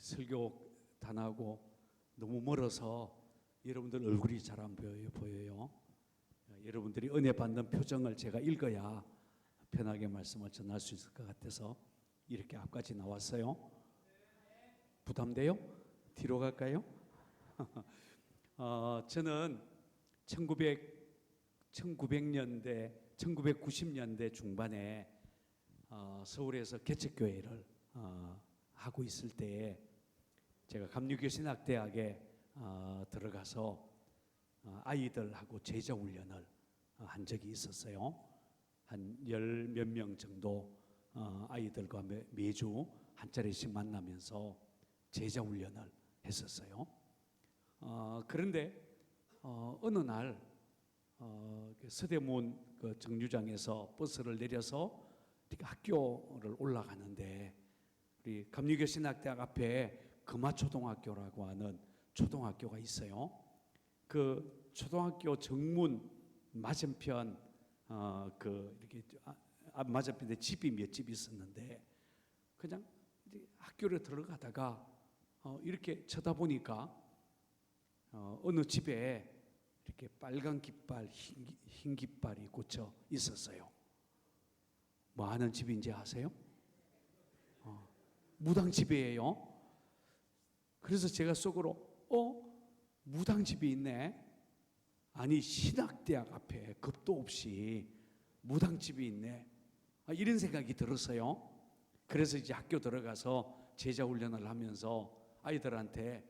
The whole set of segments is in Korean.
설교단하고 너무 멀어서 여러분들 얼굴이 잘 안 보여요. 여러분들이 은혜 받는 표정을 제가 읽어야 편하게 말씀을 전할 수 있을 것 같아서 이렇게 앞까지 나왔어요. 부담돼요? 뒤로 갈까요? 저는 1990년대 중반에 서울에서 개척교회를 하고 있을 때에 제가 감리교신학대학에 들어가서 아이들하고 제자훈련을 한 적이 있었어요. 한 10몇 명 정도 아이들과 매주 한 차례씩 만나면서 제자훈련을 했었어요. 그런데 어느 날 서대문 그 정류장에서 버스를 내려서 학교를 올라가는데 우리 감리교신학대학 앞에 금화초등학교라고 하는 초등학교가 있어요. 그 초등학교 정문 맞은편 이렇게 맞은편에 집이 몇 집 있었는데 그냥 학교를 들어가다가 이렇게 쳐다보니까 어느 집에 이렇게 빨간 깃발, 흰 깃발이 꽂혀 있었어요. 뭐 하는 집인지 아세요? 무당집이에요. 그래서 제가 속으로 무당집이 있네. 아니 신학대학 앞에 겁도 없이 무당집이 있네. 이런 생각이 들었어요. 그래서 이제 학교 들어가서 제자훈련을 하면서 아이들한테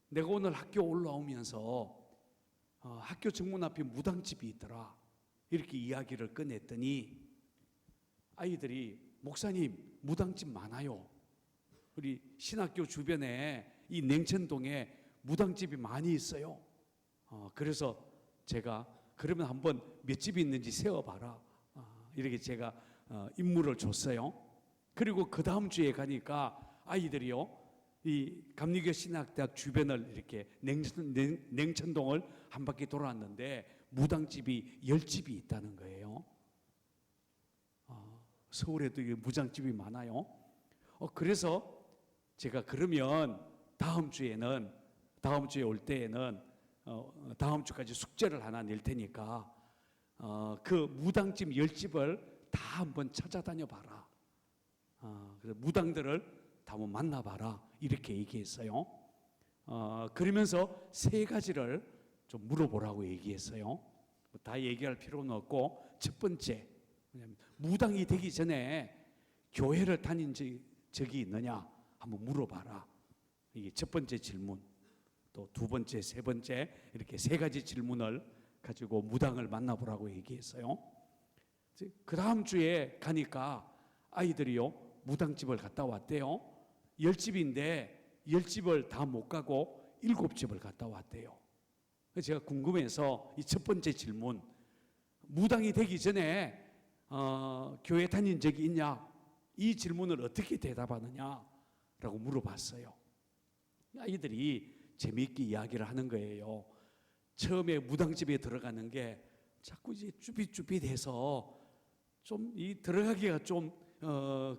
내가 오늘 학교 올라오면서 학교 정문 앞에 무당집이 있더라 이렇게 이야기를 꺼냈더니 아이들이 목사님 무당집 많아요. 우리 신학교 주변에 이 냉천동에 무당집이 많이 있어요. 그래서 제가 그러면 한번 몇 집이 있는지 세어봐라 이렇게 제가 임무를 줬어요. 그리고 그 다음 주에 가니까 아이들이요 이 감리교 신학대학 주변을 이렇게 냉천동을 한 바퀴 돌아왔는데 무당집이 10집이 있다는 거예요. 서울에도 무당집이 많아요. 그래서 제가 그러면 다음 주에 올 때에는 다음 주까지 숙제를 하나 낼 테니까 그 무당집 10집을 다 한번 찾아다녀 봐라. 그래서 무당들을 다 한번 만나봐라 이렇게 얘기했어요. 그러면서 3가지를 좀 물어보라고 얘기했어요. 다 얘기할 필요는 없고 첫 번째 무당이 되기 전에 교회를 다닌 적이 있느냐 한번 물어봐라. 이게 첫 번째 질문. 또 두 번째, 세 번째 이렇게 3가지 질문을 가지고 무당을 만나보라고 얘기했어요. 그 다음 주에 가니까 아이들이요 무당집을 갔다 왔대요. 10집인데 10집을 다 못 가고 7집을 갔다 왔대요. 제가 궁금해서 이 첫 번째 질문 무당이 되기 전에 교회 다닌 적이 있냐 이 질문을 어떻게 대답하느냐라고 물어봤어요. 아이들이 재미있게 이야기를 하는 거예요. 처음에 무당집에 들어가는 게 자꾸 이제 쭈삣쭈삣해서 좀 들어가기가 좀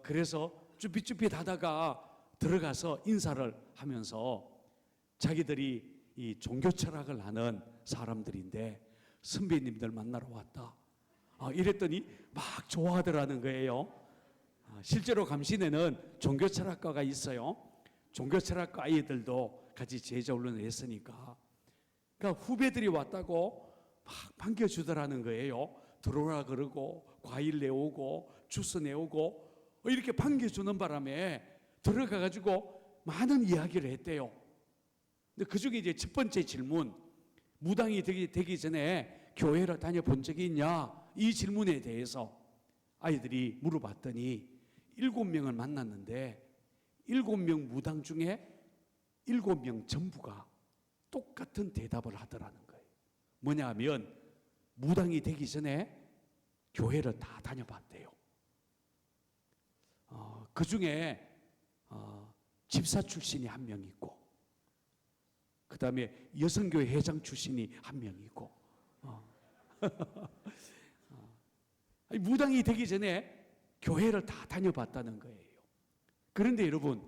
그래서 쭈삣쭈삣하다가 들어가서 인사를 하면서 자기들이 이 종교 철학을 하는 사람들인데 선배님들 만나러 왔다. 이랬더니 막 좋아하더라는 거예요. 실제로 감신에는 종교 철학과가 있어요. 종교 철학과 아이들도 같이 제자훈련을 했으니까 그러니까 후배들이 왔다고 막 반겨주더라는 거예요. 들어오라 그러고 과일 내오고 주스 내오고 이렇게 반겨주는 바람에 들어가가지고 많은 이야기를 했대요. 근데 그중에 이제 첫 번째 질문 무당이 되기 전에 교회를 다녀본 적이 있냐 이 질문에 대해서 아이들이 물어봤더니 7명을 만났는데 7명 무당 중에 7명 전부가 똑같은 대답을 하더라는 거예요. 뭐냐 하면 무당이 되기 전에 교회를 다 다녀봤대요. 그 중에 집사 출신이 한 명 있고 그 다음에 여성교회 회장 출신이 한 명 있고 무당이 되기 전에 교회를 다 다녀봤다는 거예요. 그런데 여러분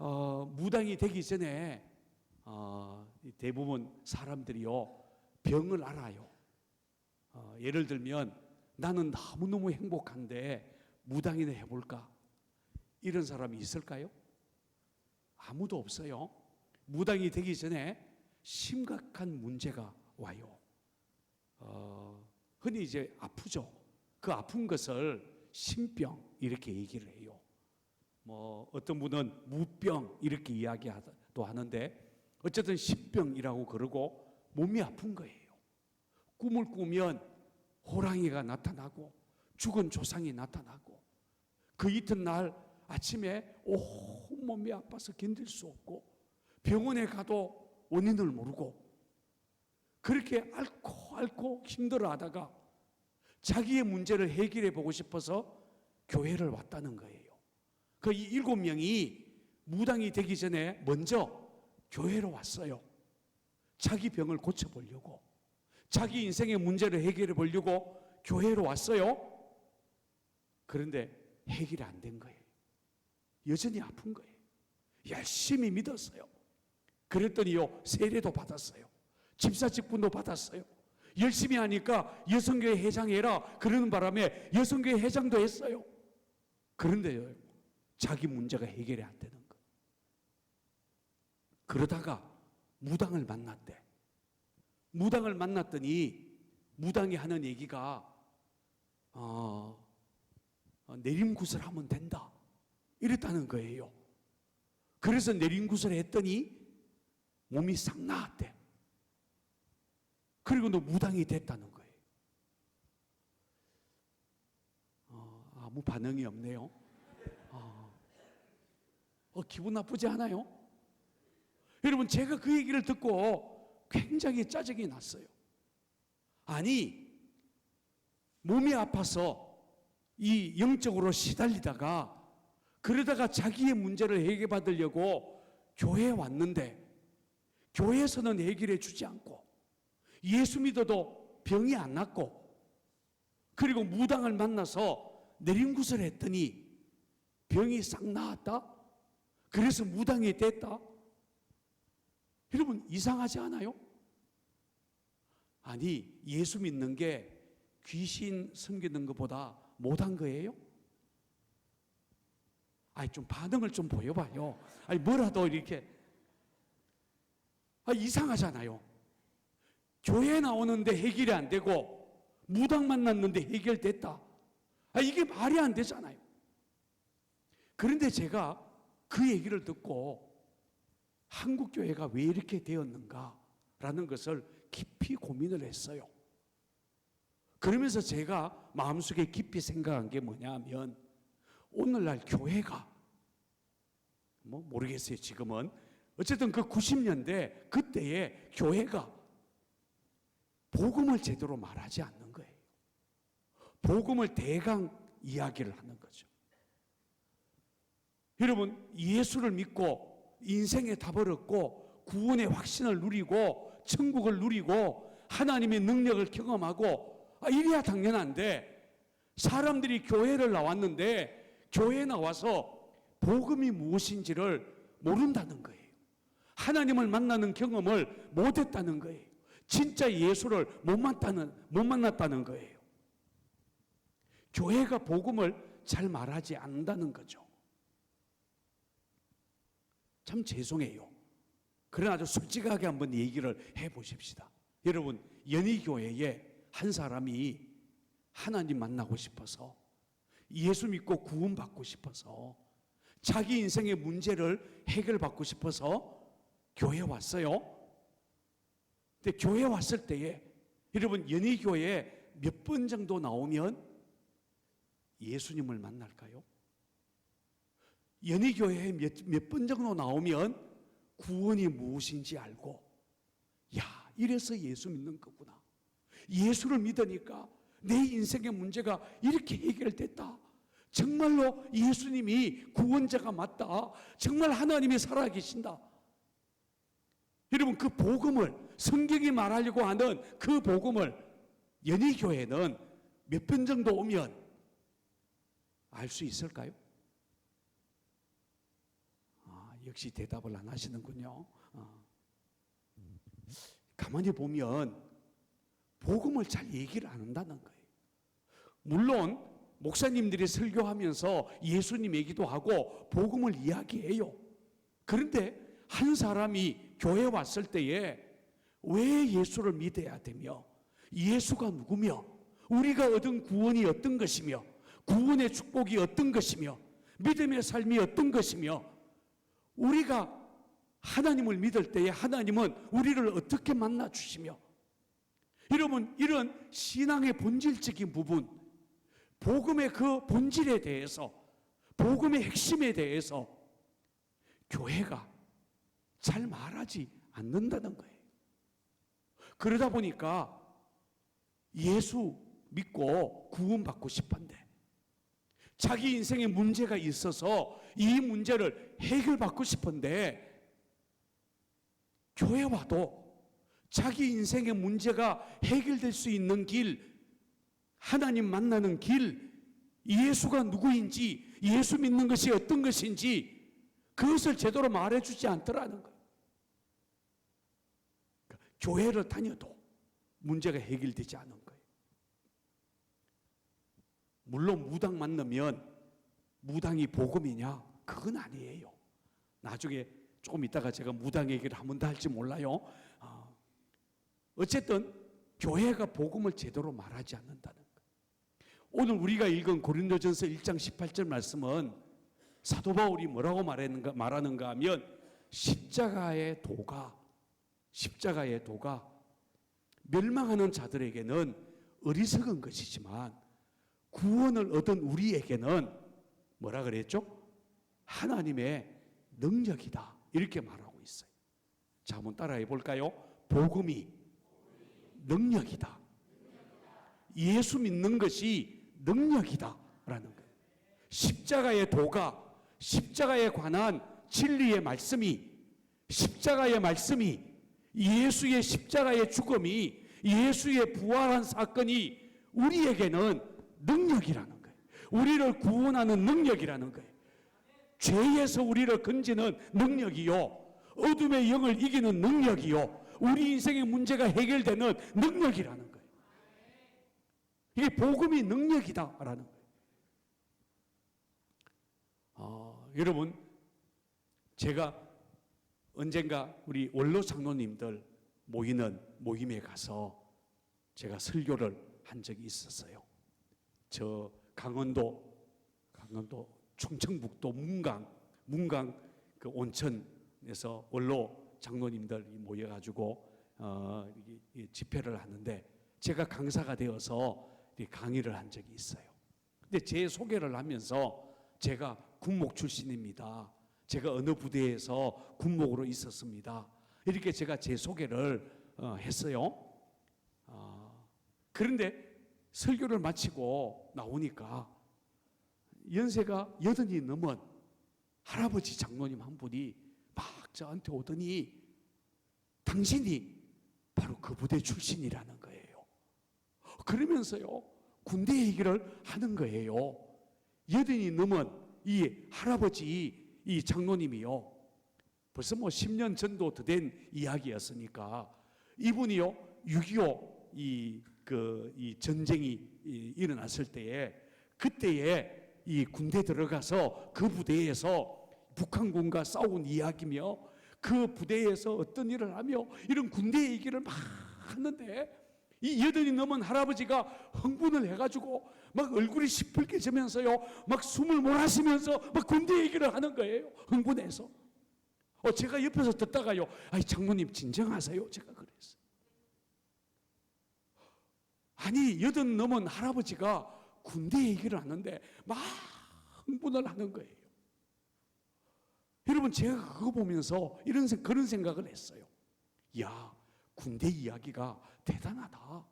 무당이 되기 전에 대부분 사람들이요 병을 알아요. 예를 들면 나는 너무너무 행복한데 무당이나 해볼까? 이런 사람이 있을까요? 아무도 없어요. 무당이 되기 전에 심각한 문제가 와요. 흔히 이제 아프죠. 그 아픈 것을 신병 이렇게 얘기를 해요. 뭐 어떤 분은 무병 이렇게 이야기도 하는데 어쨌든 신병이라고 그러고 몸이 아픈 거예요. 꿈을 꾸면 호랑이가 나타나고 죽은 조상이 나타나고 그 이튿날 아침에 온몸이 아파서 견딜 수 없고 병원에 가도 원인을 모르고 그렇게 앓고 힘들어하다가 자기의 문제를 해결해 보고 싶어서 교회를 왔다는 거예요. 그 이 7명이 무당이 되기 전에 먼저 교회로 왔어요. 자기 병을 고쳐보려고, 자기 인생의 문제를 해결해 보려고 교회로 왔어요. 그런데 해결이 안 된 거예요. 여전히 아픈 거예요. 열심히 믿었어요. 그랬더니요 세례도 받았어요. 집사 직분도 받았어요. 열심히 하니까 여성교회 회장해라 그러는 바람에 여성교회 회장도 했어요. 그런데요 자기 문제가 해결이 안 되는 거예요. 그러다가 무당을 만났대. 무당을 만났더니 무당이 하는 얘기가 내림굿을 하면 된다 이랬다는 거예요. 그래서 내림굿을 했더니 몸이 싹 나았대. 그리고 너 무당이 됐다는 거예요. 아무 반응이 없네요. 기분 나쁘지 않아요? 여러분 제가 그 얘기를 듣고 굉장히 짜증이 났어요. 아니 몸이 아파서 이 영적으로 시달리다가 그러다가 자기의 문제를 해결받으려고 교회에 왔는데 교회에서는 해결해 주지 않고 예수 믿어도 병이 안 낫고 그리고 무당을 만나서 내림굿을 했더니 병이 싹 나았다? 그래서 무당이 됐다? 여러분 이상하지 않아요? 아니 예수 믿는 게 귀신 섬기는 것보다 못한 거예요? 아니 좀 반응을 좀 보여봐요. 아니 뭐라도 이렇게 이상하잖아요. 교회 나오는데 해결이 안 되고 무당 만났는데 해결됐다. 이게 말이 안 되잖아요. 그런데 제가 그 얘기를 듣고 한국교회가 왜 이렇게 되었는가라는 것을 깊이 고민을 했어요. 그러면서 제가 마음속에 깊이 생각한 게 뭐냐 하면 오늘날 교회가 모르겠어요 지금은. 어쨌든 그 90년대 그때의 교회가 복음을 제대로 말하지 않는 거예요. 복음을 대강 이야기를 하는 거죠. 여러분 예수를 믿고 인생의 답을 얻고 구원의 확신을 누리고 천국을 누리고 하나님의 능력을 경험하고 이래야 당연한데 사람들이 교회를 나왔는데 교회에 나와서 복음이 무엇인지를 모른다는 거예요. 하나님을 만나는 경험을 못했다는 거예요. 진짜 예수를 못 만났다는 거예요. 교회가 복음을 잘 말하지 않는다는 거죠. 참 죄송해요. 그러나 아주 솔직하게 한번 얘기를 해보십시다. 여러분 연희교회에 한 사람이 하나님 만나고 싶어서 예수 믿고 구원받고 싶어서 자기 인생의 문제를 해결받고 싶어서 교회에 왔어요. 근데 교회에 왔을 때에 여러분 연희교회에 몇 번 정도 나오면 예수님을 만날까요? 연희교회에 몇 번 정도 나오면 구원이 무엇인지 알고 이래서 예수 믿는 거구나. 예수를 믿으니까 내 인생의 문제가 이렇게 해결됐다. 정말로 예수님이 구원자가 맞다. 정말 하나님이 살아계신다. 여러분 그 복음을 성경이 말하려고 하는 그 복음을 연희교회는 몇 번 정도 오면 알 수 있을까요? 역시 대답을 안 하시는군요. 가만히 보면 복음을 잘 얘기를 안 한다는 거예요. 물론 목사님들이 설교하면서 예수님 얘기도 하고 복음을 이야기해요. 그런데 한 사람이 교회에 왔을 때에 왜 예수를 믿어야 되며, 예수가 누구며, 우리가 얻은 구원이 어떤 것이며, 구원의 축복이 어떤 것이며, 믿음의 삶이 어떤 것이며, 우리가 하나님을 믿을 때에 하나님은 우리를 어떻게 만나 주시며, 여러분, 이런 신앙의 본질적인 부분, 복음의 그 본질에 대해서, 복음의 핵심에 대해서 교회가 잘 말하지 않는다는 거예요. 그러다 보니까 예수 믿고 구원받고 싶은데, 자기 인생에 문제가 있어서 이 문제를 해결받고 싶은데, 교회 와도 자기 인생의 문제가 해결될 수 있는 길, 하나님 만나는 길, 예수가 누구인지, 예수 믿는 것이 어떤 것인지 그것을 제대로 말해주지 않더라는 거예요. 그러니까 교회를 다녀도 문제가 해결되지 않은 거예요. 물론 무당 만나면 무당이 복음이냐? 그건 아니에요. 나중에 조금 이따가 제가 무당 얘기를 한 번 더 할지 몰라요. 어쨌든 교회가 복음을 제대로 말하지 않는다는 거예요. 오늘 우리가 읽은 고린도전서 1장 18절 말씀은 사도 바울이 뭐라고 말하는가 하면, 십자가의 도가 멸망하는 자들에게는 어리석은 것이지만 구원을 얻은 우리에게는 뭐라 그랬죠? 하나님의 능력이다, 이렇게 말하고 있어요. 자, 한번 따라해 볼까요? 복음이 능력이다. 예수 믿는 것이 능력이다 라는 거예요. 십자가의 도가, 십자가에 관한 진리의 말씀이, 십자가의 말씀이, 예수의 십자가의 죽음이, 예수의 부활한 사건이 우리에게는 능력이라는 거예요. 우리를 구원하는 능력이라는 거예요. 죄에서 우리를 건지는 능력이요, 어둠의 영을 이기는 능력이요, 우리 인생의 문제가 해결되는 능력이라는 거예요. 이게 복음이 능력이다라는 거예요. 여러분, 제가 언젠가 우리 원로 장로님들 모이는 모임에 가서 제가 설교를 한 적이 있었어요. 저 강원도 충청북도 문강 그 온천에서 원로 장로님들 모여가지고 집회를 하는데, 제가 강사가 되어서 강의를 한 적이 있어요. 근데 제 소개를 하면서 제가 군목 출신입니다, 제가 어느 부대에서 군목으로 있었습니다, 이렇게 제가 제 소개를 했어요. 그런데 설교를 마치고 나오니까 연세가 80이 넘은 할아버지 장로님 한 분이 막 저한테 오더니, 당신이 바로 그 부대 출신이라는 거예요. 그러면서요, 군대 얘기를 하는 거예요. 80이 넘은 이 할아버지, 이 장로님이요, 벌써 10년 전도 더 된 이야기였으니까, 이분이요 6.25 이 전쟁이 일어났을 때에, 그때에 이 군대 들어가서 그 부대에서 북한군과 싸운 이야기며, 그 부대에서 어떤 일을 하며, 이런 군대 얘기를 막 하는데, 이 80이 넘은 할아버지가 흥분을 해가지고 막 얼굴이 시뻘게 지면서요, 막 숨을 몰아쉬면서 막 군대 얘기를 하는 거예요. 흥분해서. 제가 옆에서 듣다가요, 아이 장모님 진정하세요, 제가 그랬어요. 아니 80 넘은 할아버지가 군대 얘기를 하는데 막 흥분을 하는 거예요. 여러분, 제가 그거 보면서 그런 생각을 했어요. 야, 군대 이야기가 대단하다.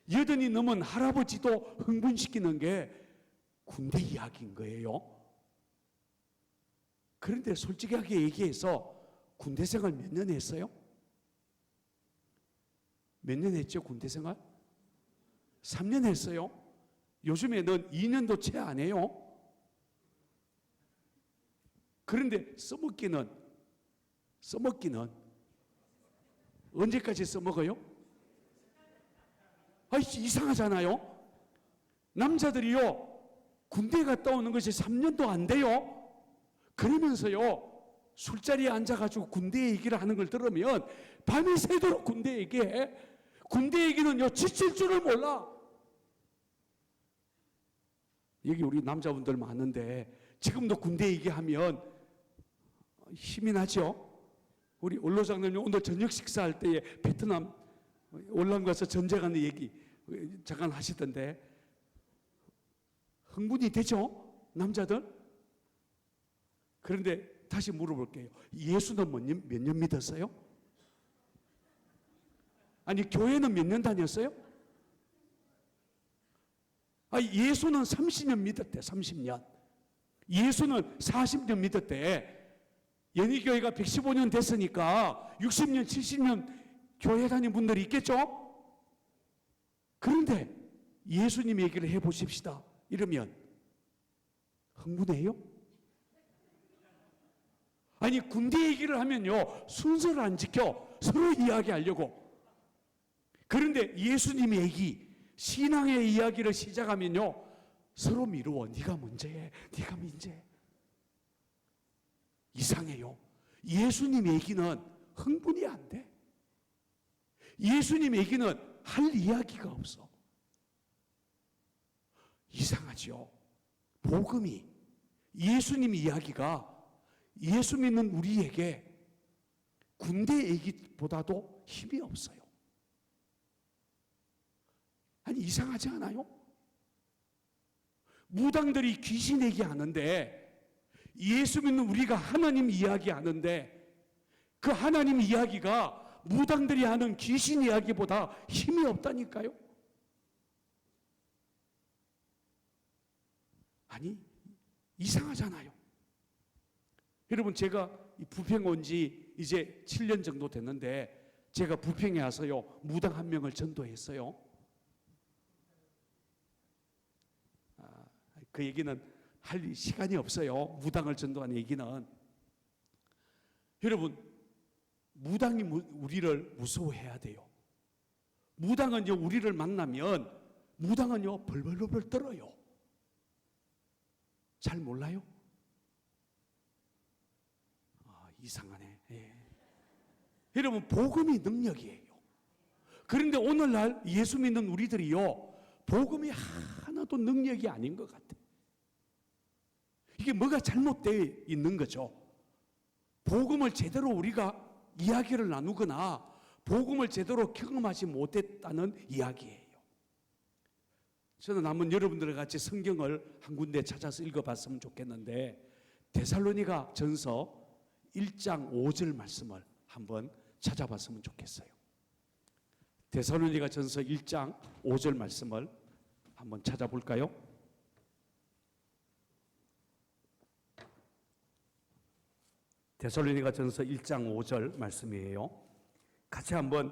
80이 넘은 할아버지도 흥분시키는 게 군대 이야기인 거예요. 그런데 솔직하게 얘기해서 군대 생활 몇 년 했어요? 몇 년 했죠, 군대 생활? 3년 했어요. 요즘에는 2년도 채 안 해요. 그런데 써먹기는 언제까지 써먹어요? 이상하잖아요. 남자들이요, 군대 갔다 오는 것이 3년도 안 돼요. 그러면서요, 술자리에 앉아가지고 군대 얘기를 하는 걸 들으면 밤이 새도록 군대 얘기해. 군대 얘기는요, 지칠 줄을 몰라. 여기 우리 남자분들 많은데 지금도 군대 얘기하면 힘이 나죠? 우리 원로 장로님 오늘 저녁 식사할 때에 베트남 월남 가서 전쟁하는 얘기 잠깐 하시던데 흥분이 되죠? 남자들? 그런데 다시 물어볼게요. 예수는 몇 년 믿었어요? 아니, 교회는 몇 년 다녔어요? 예수는 30년 믿었대. 30년. 예수는 40년 믿었대. 연희교회가 115년 됐으니까 60년, 70년 교회 다닌 분들이 있겠죠? 그런데 예수님 얘기를 해보십시다. 이러면 흥분해요? 아니, 군대 얘기를 하면요, 순서를 안 지켜. 서로 이야기하려고. 그런데 예수님 얘기, 신앙의 이야기를 시작하면요, 서로 미루어. 네가 문제해, 네가 문제해. 이상해요. 예수님 얘기는 흥분이 안 돼. 예수님 얘기는 할 이야기가 없어. 이상하죠. 복음이, 예수님 이야기가 예수 믿는 우리에게 군대 얘기보다도 힘이 없어요. 아니, 이상하지 않아요? 무당들이 귀신 얘기하는데 예수 믿는 우리가 하나님 이야기하는데 그 하나님 이야기가 무당들이 하는 귀신 이야기보다 힘이 없다니까요. 아니, 이상하잖아요. 여러분, 제가 부평 온 지 이제 7년 정도 됐는데 제가 부평에 와서요, 무당 한 명을 전도했어요. 그 얘기는 할 시간이 없어요. 무당을 전도한 얘기는. 여러분, 무당이 우리를 무서워해야 돼요. 무당은요, 우리를 만나면 무당은요, 벌벌벌 떨어요. 잘 몰라요? 이상하네. 예. 여러분, 복음이 능력이에요. 그런데 오늘날 예수 믿는 우리들이요, 복음이 하나도 능력이 아닌 것 같아요. 이게 뭐가 잘못되어 있는 거죠. 복음을 제대로 우리가 이야기를 나누거나 복음을 제대로 경험하지 못했다는 이야기예요. 저는 한번 여러분들과 같이 성경을 한 군데 찾아서 읽어봤으면 좋겠는데 데살로니가 전서 1장 5절 말씀을 한번 찾아봤으면 좋겠어요. 데살로니가 전서 1장 5절 말씀을 한번 찾아볼까요? 데살로니가 전서 1장 5절 말씀이에요. 같이 한번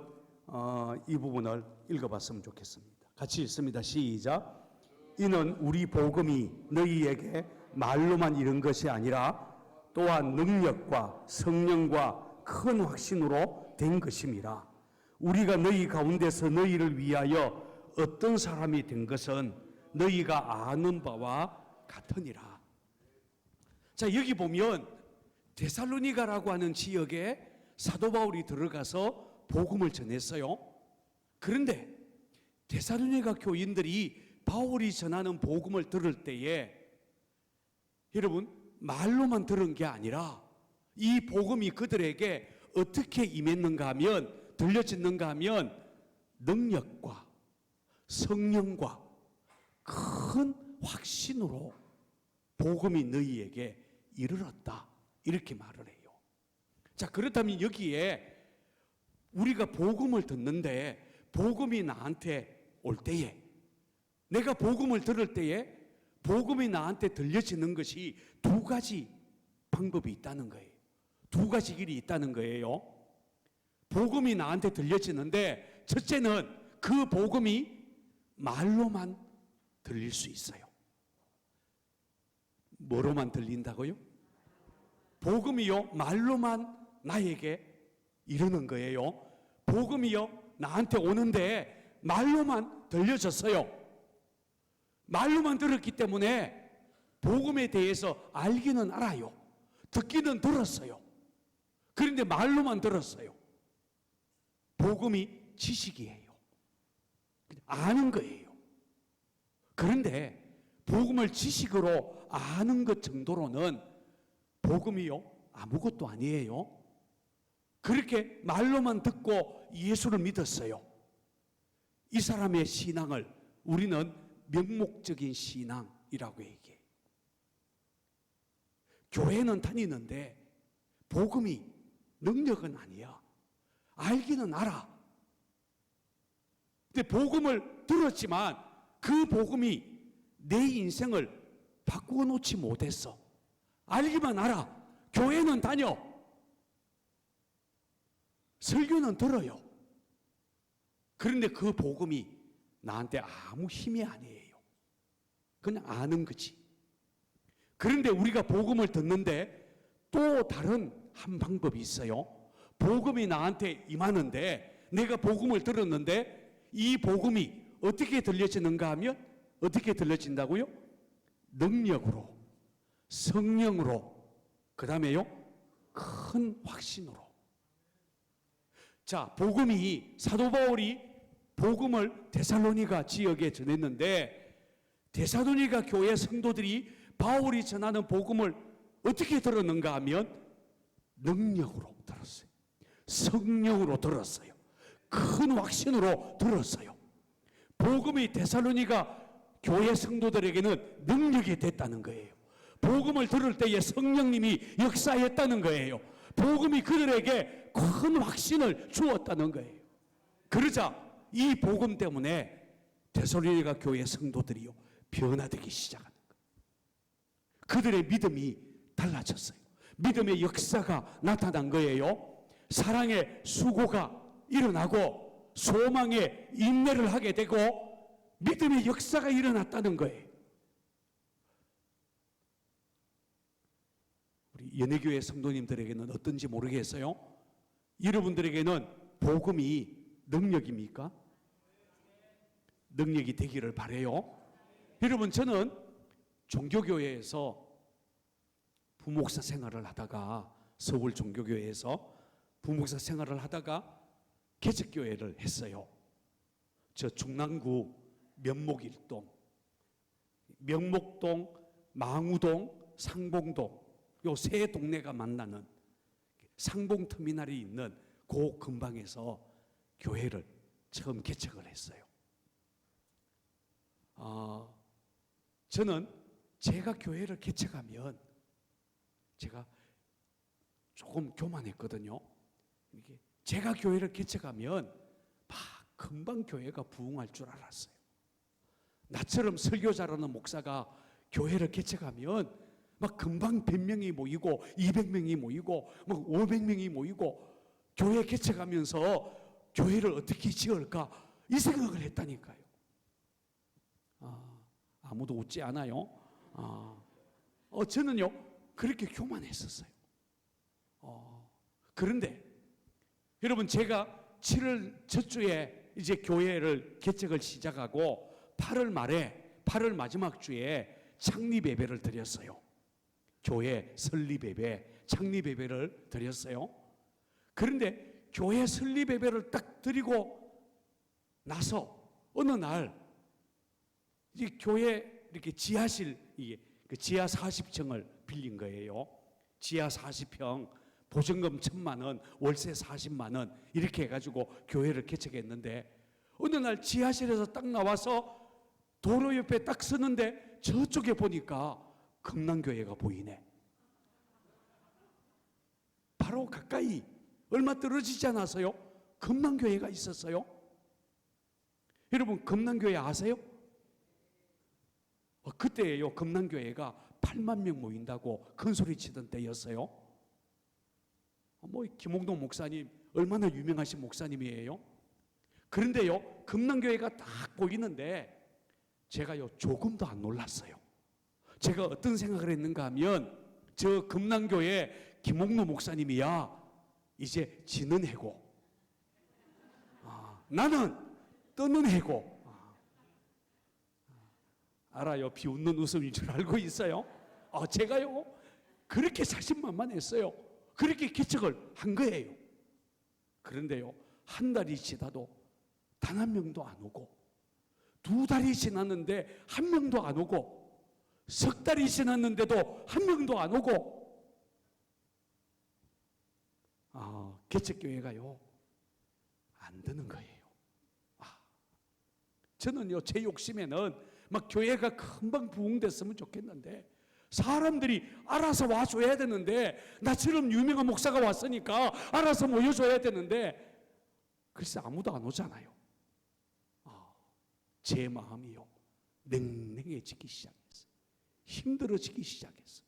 이 부분을 읽어봤으면 좋겠습니다. 같이 읽습니다. 시작. 이는 우리 복음이 너희에게 말로만 이른 것이 아니라 또한 능력과 성령과 큰 확신으로 된 것임이라. 우리가 너희 가운데서 너희를 위하여 어떤 사람이 된 것은 너희가 아는 바와 같으니라. 자, 여기 보면 데살로니가라고 하는 지역에 사도 바울이 들어가서 복음을 전했어요. 그런데 데살로니가 교인들이 바울이 전하는 복음을 들을 때에 여러분, 말로만 들은 게 아니라 이 복음이 그들에게 어떻게 임했는가 하면, 들려졌는가 하면 능력과 성령과 큰 확신으로 복음이 너희에게 이르렀다, 이렇게 말을 해요. 자, 그렇다면 여기에 우리가 복음을 듣는데 복음이 나한테 올 때에, 내가 복음을 들을 때에 복음이 나한테 들려지는 것이 두 가지 방법이 있다는 거예요. 두 가지 길이 있다는 거예요. 복음이 나한테 들려지는데 첫째는 그 복음이 말로만 들릴 수 있어요. 뭐로만 들린다고요? 복음이요 말로만 나에게 이르는 거예요. 복음이요 나한테 오는데 말로만 들려졌어요. 말로만 들었기 때문에 복음에 대해서 알기는 알아요. 듣기는 들었어요. 그런데 말로만 들었어요. 복음이 지식이에요. 아는 거예요. 그런데 복음을 지식으로 아는 것 정도로는 복음이요 아무것도 아니에요. 그렇게 말로만 듣고 예수를 믿었어요. 이 사람의 신앙을 우리는 명목적인 신앙이라고 얘기해요. 교회는 다니는데 복음이 능력은 아니야. 알기는 알아. 근데 복음을 들었지만 그 복음이 내 인생을 바꾸어 놓지 못했어. 알기만 알아. 교회는 다녀. 설교는 들어요. 그런데 그 복음이 나한테 아무 힘이 아니에요. 그냥 아는 거지. 그런데 우리가 복음을 듣는데 또 다른 한 방법이 있어요. 복음이 나한테 임하는데 내가 복음을 들었는데 이 복음이 어떻게 들려지는가 하면 어떻게 들려진다고요? 능력으로, 성령으로, 그 다음에요 큰 확신으로. 자, 복음이 사도 바울이 복음을 데살로니가 지역에 전했는데 데살로니가 교회 성도들이 바울이 전하는 복음을 어떻게 들었는가 하면 능력으로 들었어요. 성령으로 들었어요. 큰 확신으로 들었어요. 복음이 데살로니가 교회 성도들에게는 능력이 됐다는 거예요. 복음을 들을 때에 성령님이 역사했다는 거예요. 복음이 그들에게 큰 확신을 주었다는 거예요. 그러자 이 복음 때문에 데살로니가 교회 성도들이요 변화되기 시작하는 거예요. 그들의 믿음이 달라졌어요. 믿음의 역사가 나타난 거예요. 사랑의 수고가 일어나고 소망의 인내를 하게 되고 믿음의 역사가 일어났다는 거예요. 우리 연예교회 성도님들에게는 어떤지 모르겠어요. 여러분들에게는 복음이 능력입니까? 능력이 되기를 바라요. 여러분, 저는 종교교회에서 부목사 생활을 하다가 서울 종교교회에서 부목사 생활을 하다가 개척교회를 했어요. 저 중랑구 면목일동, 명목동, 망우동, 상봉동 요 세 동네가 만나는 상봉터미널이 있는 그 근방에서 교회를 처음 개척을 했어요. 저는 제가 교회를 개척하면 제가 조금 교만했거든요. 제가 교회를 개척하면 막 금방 교회가 부흥할 줄 알았어요. 나처럼 설교 잘하는 목사가 교회를 개척하면 막 금방 100명이 모이고 200명이 모이고 막 500명이 모이고 교회 개척하면서 교회를 어떻게 지을까 이 생각을 했다니까요. 아무도 웃지 않아요. 저는요 그렇게 교만했었어요. 그런데 여러분, 제가 7월 첫주에 이제 교회를 개척을 시작하고 8월 말에 8월 마지막 주에 창립 예배를 드렸어요. 교회 설립 예배, 창립 예배를 드렸어요. 그런데 교회 설립 예배를 딱 드리고 나서 어느 날 이 교회 이렇게 지하실, 그 지하 40층을 빌린 거예요. 지하 40평, 보증금 1,000만 원, 월세 40만 원 이렇게 해가지고 교회를 개척했는데 어느 날 지하실에서 딱 나와서 도로 옆에 딱 서는데 저쪽에 보니까 금남교회가 보이네. 바로 가까이 얼마 떨어지지 않아서요 금남교회가 있었어요. 여러분, 금남교회 아세요? 그때요 금남교회가 8만 명 모인다고 큰 소리 치던 때였어요. 김홍동 목사님 얼마나 유명하신 목사님이에요. 그런데요 금남교회가 딱 보이는데 제가요 조금도 안 놀랐어요. 제가 어떤 생각을 했는가 하면 저 금남교회 김옥로 목사님이야 이제 지는 해고, 나는 떠는 해고. 알아요. 비웃는 웃음인 줄 알고 있어요. 제가요 그렇게 자신만만했어요. 그렇게 개척을 한 거예요. 그런데요 한 달이 지나도 단 한 명도 안 오고, 두 달이 지났는데 한 명도 안 오고, 석 달이 지났는데도 한 명도 안 오고, 개척교회가요 안 되는 거예요. 저는요 제 욕심에는 막 교회가 금방 부흥됐으면 좋겠는데, 사람들이 알아서 와줘야 되는데, 나처럼 유명한 목사가 왔으니까 알아서 모여줘야 되는데, 글쎄 아무도 안 오잖아요. 제 마음이요 냉랭해지기 시작했어요. 힘들어지기 시작했어요.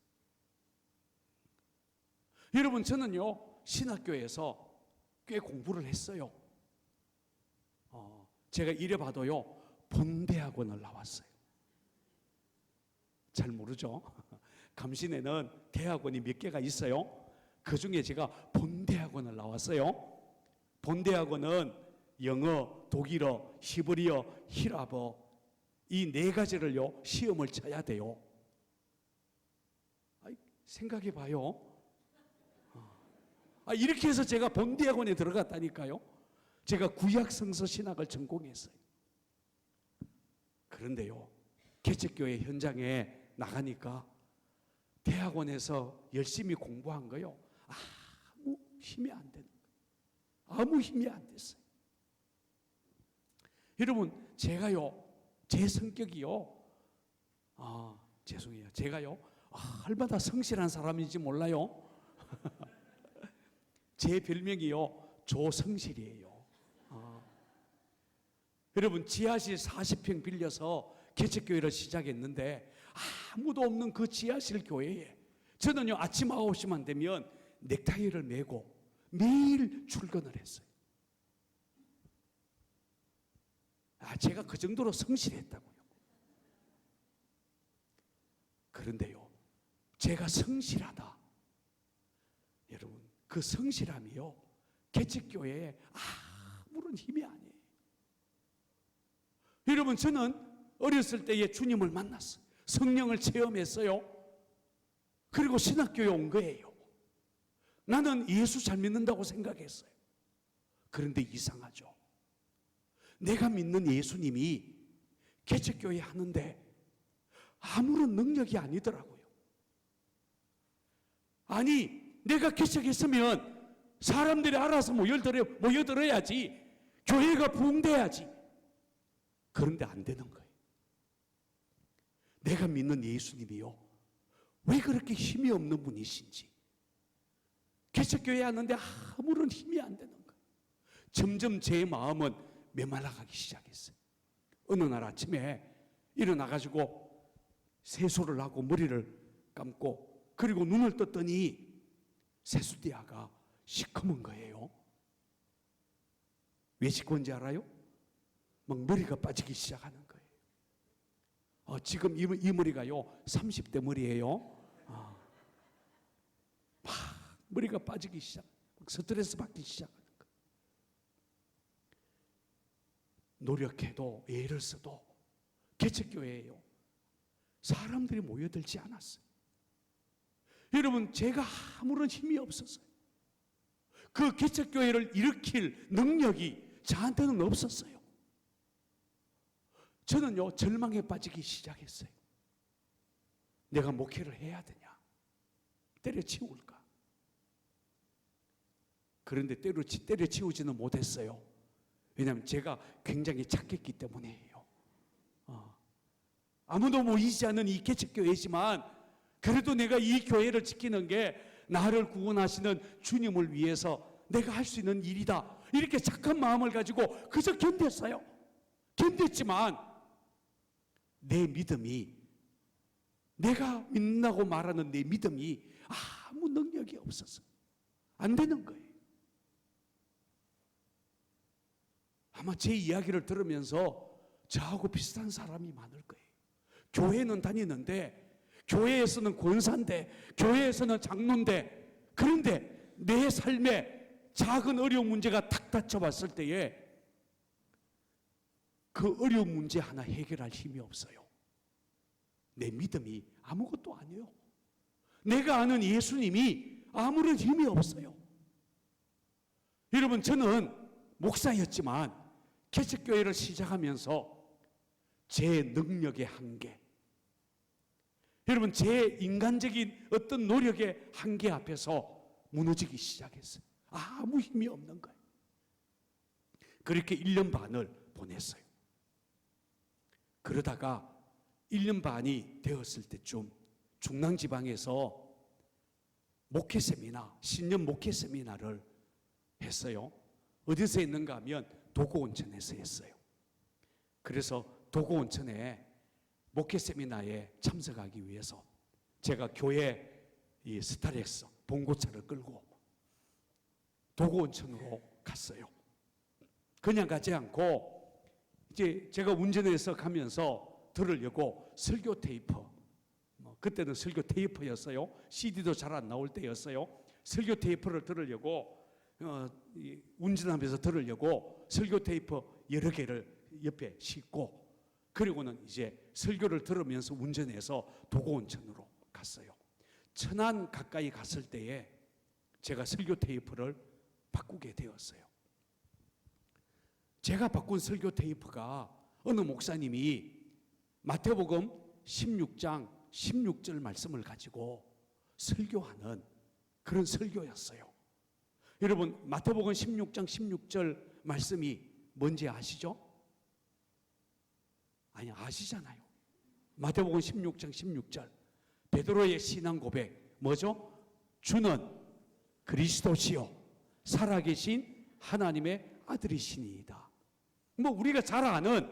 여러분, 저는요 신학교에서 꽤 공부를 했어요. 제가 이래봐도요 본대학원을 나왔어요. 잘 모르죠? 감신에는 대학원이 몇 개가 있어요. 그 중에 제가 본대학원을 나왔어요. 본대학원은 영어, 독일어, 히브리어, 히라버 이 네 가지를요 시험을 쳐야 돼요. 생각해 봐요. 이렇게 해서 제가 본대학원에 들어갔다니까요. 제가 구약 성서 신학을 전공했어요. 그런데요 개척교회 현장에 나가니까 대학원에서 열심히 공부한 거요 아무 힘이 안 되는 거예요. 아무 힘이 안 됐어요. 여러분, 제가요 제 성격이요 죄송해요. 제가요 얼마나 성실한 사람인지 몰라요. 제 별명이요 조성실이에요. 여러분, 지하실 40평 빌려서 개척교회를 시작했는데 아무도 없는 그 지하실 교회에 저는요 아침 9시만 되면 넥타이를 메고 매일 출근을 했어요. 제가 그 정도로 성실했다고요. 그런데요 제가 성실하다, 여러분 그 성실함이요 개척교회에 아무런 힘이 아니에요. 여러분, 저는 어렸을 때에 주님을 만났어요. 성령을 체험했어요. 그리고 신학교에 온 거예요. 나는 예수 잘 믿는다고 생각했어요. 그런데 이상하죠. 내가 믿는 예수님이 개척교회 하는데 아무런 능력이 아니더라고요. 아니, 내가 개척했으면 사람들이 알아서 모여들어야지, 교회가 부흥돼야지. 그런데 안 되는 거예요. 내가 믿는 예수님이요 왜 그렇게 힘이 없는 분이신지, 개척교회 하는데 아무런 힘이 안 되는 거예요. 점점 제 마음은 메말라가기 시작했어요. 어느 날 아침에 일어나가지고 세수를 하고 머리를 감고 그리고 눈을 떴더니 세수대야가 시커먼 거예요. 왜 시커먼지 알아요? 막 머리가 빠지기 시작하는 거예요. 지금 이 머리가요 30대 머리예요. 막 머리가 빠지기 시작, 스트레스 받기 시작하는 거예요. 노력해도 애를 써도 개척교회예요 사람들이 모여들지 않았어요. 여러분, 제가 아무런 힘이 없었어요. 그 개척교회를 일으킬 능력이 저한테는 없었어요. 저는요 절망에 빠지기 시작했어요. 내가 목회를 해야 되냐, 때려치울까? 그런데 때려치우지는 못했어요. 왜냐하면 제가 굉장히 착했기 때문이에요. 아무도 모이지 않는 이 개척교회지만 그래도 내가 이 교회를 지키는 게 나를 구원하시는 주님을 위해서 내가 할 수 있는 일이다, 이렇게 착한 마음을 가지고 그저 견뎠어요. 견뎠지만 내 믿음이, 내가 믿는다고 말하는 내 믿음이 아무 능력이 없어서 안 되는 거예요. 아마 제 이야기를 들으면서 저하고 비슷한 사람이 많을 거예요. 교회는 다니는데, 교회에서는 권사인데, 교회에서는 장로인데, 그런데 내 삶에 작은 어려운 문제가 탁 닥쳐왔을 때에 그 어려운 문제 하나 해결할 힘이 없어요. 내 믿음이 아무것도 아니에요. 내가 아는 예수님이 아무런 힘이 없어요. 여러분, 저는 목사였지만 개척교회를 시작하면서 제 능력의 한계, 여러분, 제 인간적인 어떤 노력의 한계 앞에서 무너지기 시작했어요. 아무 힘이 없는 거예요. 그렇게 1년 반을 보냈어요. 그러다가 1년 반이 되었을 때쯤 중랑지방에서 목회 세미나, 신년 목회 세미나를 했어요. 어디서 했는가 하면 도고온천에서 했어요. 그래서 도고온천에 목회 세미나에 참석하기 위해서 제가 교회 이 스타렉스 봉고차를 끌고 도고온천으로 갔어요. 그냥 가지 않고 이제 제가 운전해서 가면서 들으려고 설교 테이프, 그때는 설교 테이프였어요. CD도 잘 안 나올 때였어요. 설교 테이프를 들으려고 운전하면서 들으려고 설교 테이프 여러 개를 옆에 싣고, 그리고는 이제 설교를 들으면서 운전해서 도고온천으로 갔어요. 천안 가까이 갔을 때에 제가 설교 테이프를 바꾸게 되었어요. 제가 바꾼 설교 테이프가 어느 목사님이 마태복음 16장 16절 말씀을 가지고 설교하는 그런 설교였어요. 여러분, 마태복음 16장 16절 말씀이 뭔지 아시죠? 아니, 아시잖아요. 마태복음 16장 16절 베드로의 신앙 고백 뭐죠? 주는 그리스도시요 살아계신 하나님의 아들이시니이다. 뭐 우리가 잘 아는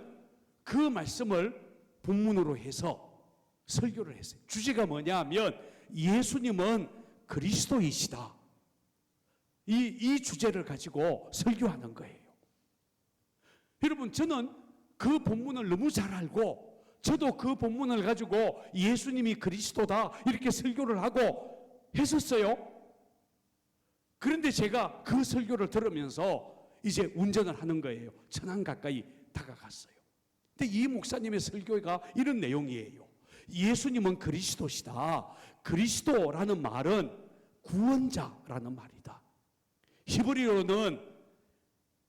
그 말씀을 본문으로 해서 설교를 했어요. 주제가 뭐냐 하면 예수님은 그리스도이시다. 이 주제를 가지고 설교하는 거예요. 여러분, 저는 그 본문을 너무 잘 알고 저도 그 본문을 가지고 예수님이 그리스도다 이렇게 설교를 하고 했었어요. 그런데 제가 그 설교를 들으면서 이제 운전을 하는 거예요. 천안 가까이 다가갔어요. 근데 이 목사님의 설교가 이런 내용이에요. 예수님은 그리스도시다. 그리스도라는 말은 구원자라는 말이다. 히브리어로는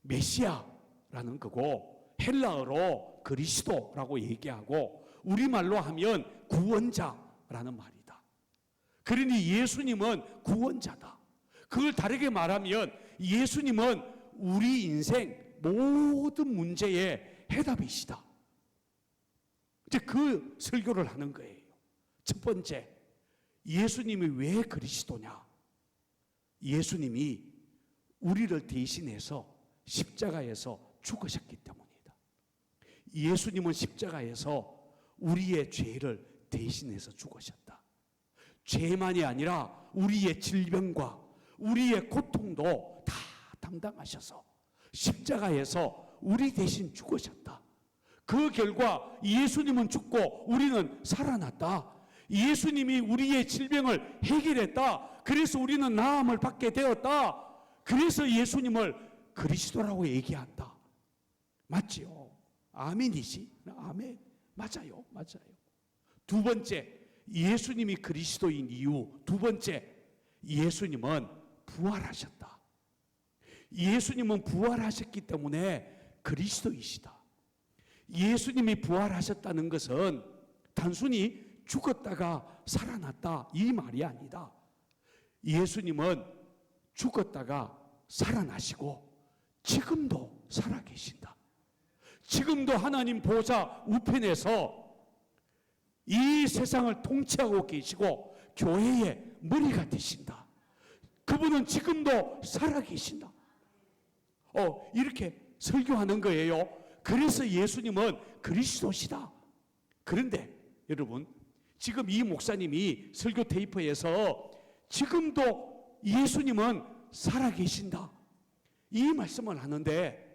메시아라는 거고 헬라어로 그리스도라고 얘기하고 우리말로 하면 구원자라는 말이다. 그러니 예수님은 구원자다. 그걸 다르게 말하면 예수님은 우리 인생 모든 문제의 해답이시다. 이제 그 설교를 하는 거예요. 첫 번째, 예수님이 왜 그리스도냐? 예수님이 우리를 대신해서 십자가에서 죽으셨기 때문이다. 예수님은 십자가에서 우리의 죄를 대신해서 죽으셨다. 죄만이 아니라 우리의 질병과 우리의 고통도 다 담당하셔서 십자가에서 우리 대신 죽으셨다. 그 결과 예수님은 죽고 우리는 살아났다. 예수님이 우리의 질병을 해결했다. 그래서 우리는 나음을 받게 되었다. 그래서 예수님을 그리스도라고 얘기한다. 맞지요? 아멘이지? 아멘. 맞아요. 맞아요. 두 번째, 예수님이 그리스도인 이유. 두 번째, 예수님은 부활하셨다. 예수님은 부활하셨기 때문에 그리스도이시다. 예수님이 부활하셨다는 것은 단순히 죽었다가 살아났다 이 말이 아니다. 예수님은 죽었다가 살아나시고 지금도 살아계신다. 지금도 하나님 보좌 우편에서 이 세상을 통치하고 계시고 교회의 머리가 되신다. 그분은 지금도 살아계신다. 이렇게 설교하는 거예요. 그래서 예수님은 그리스도시다. 그런데 여러분, 지금 이 목사님이 설교 테이프에서 지금도 예수님은 살아계신다 이 말씀을 하는데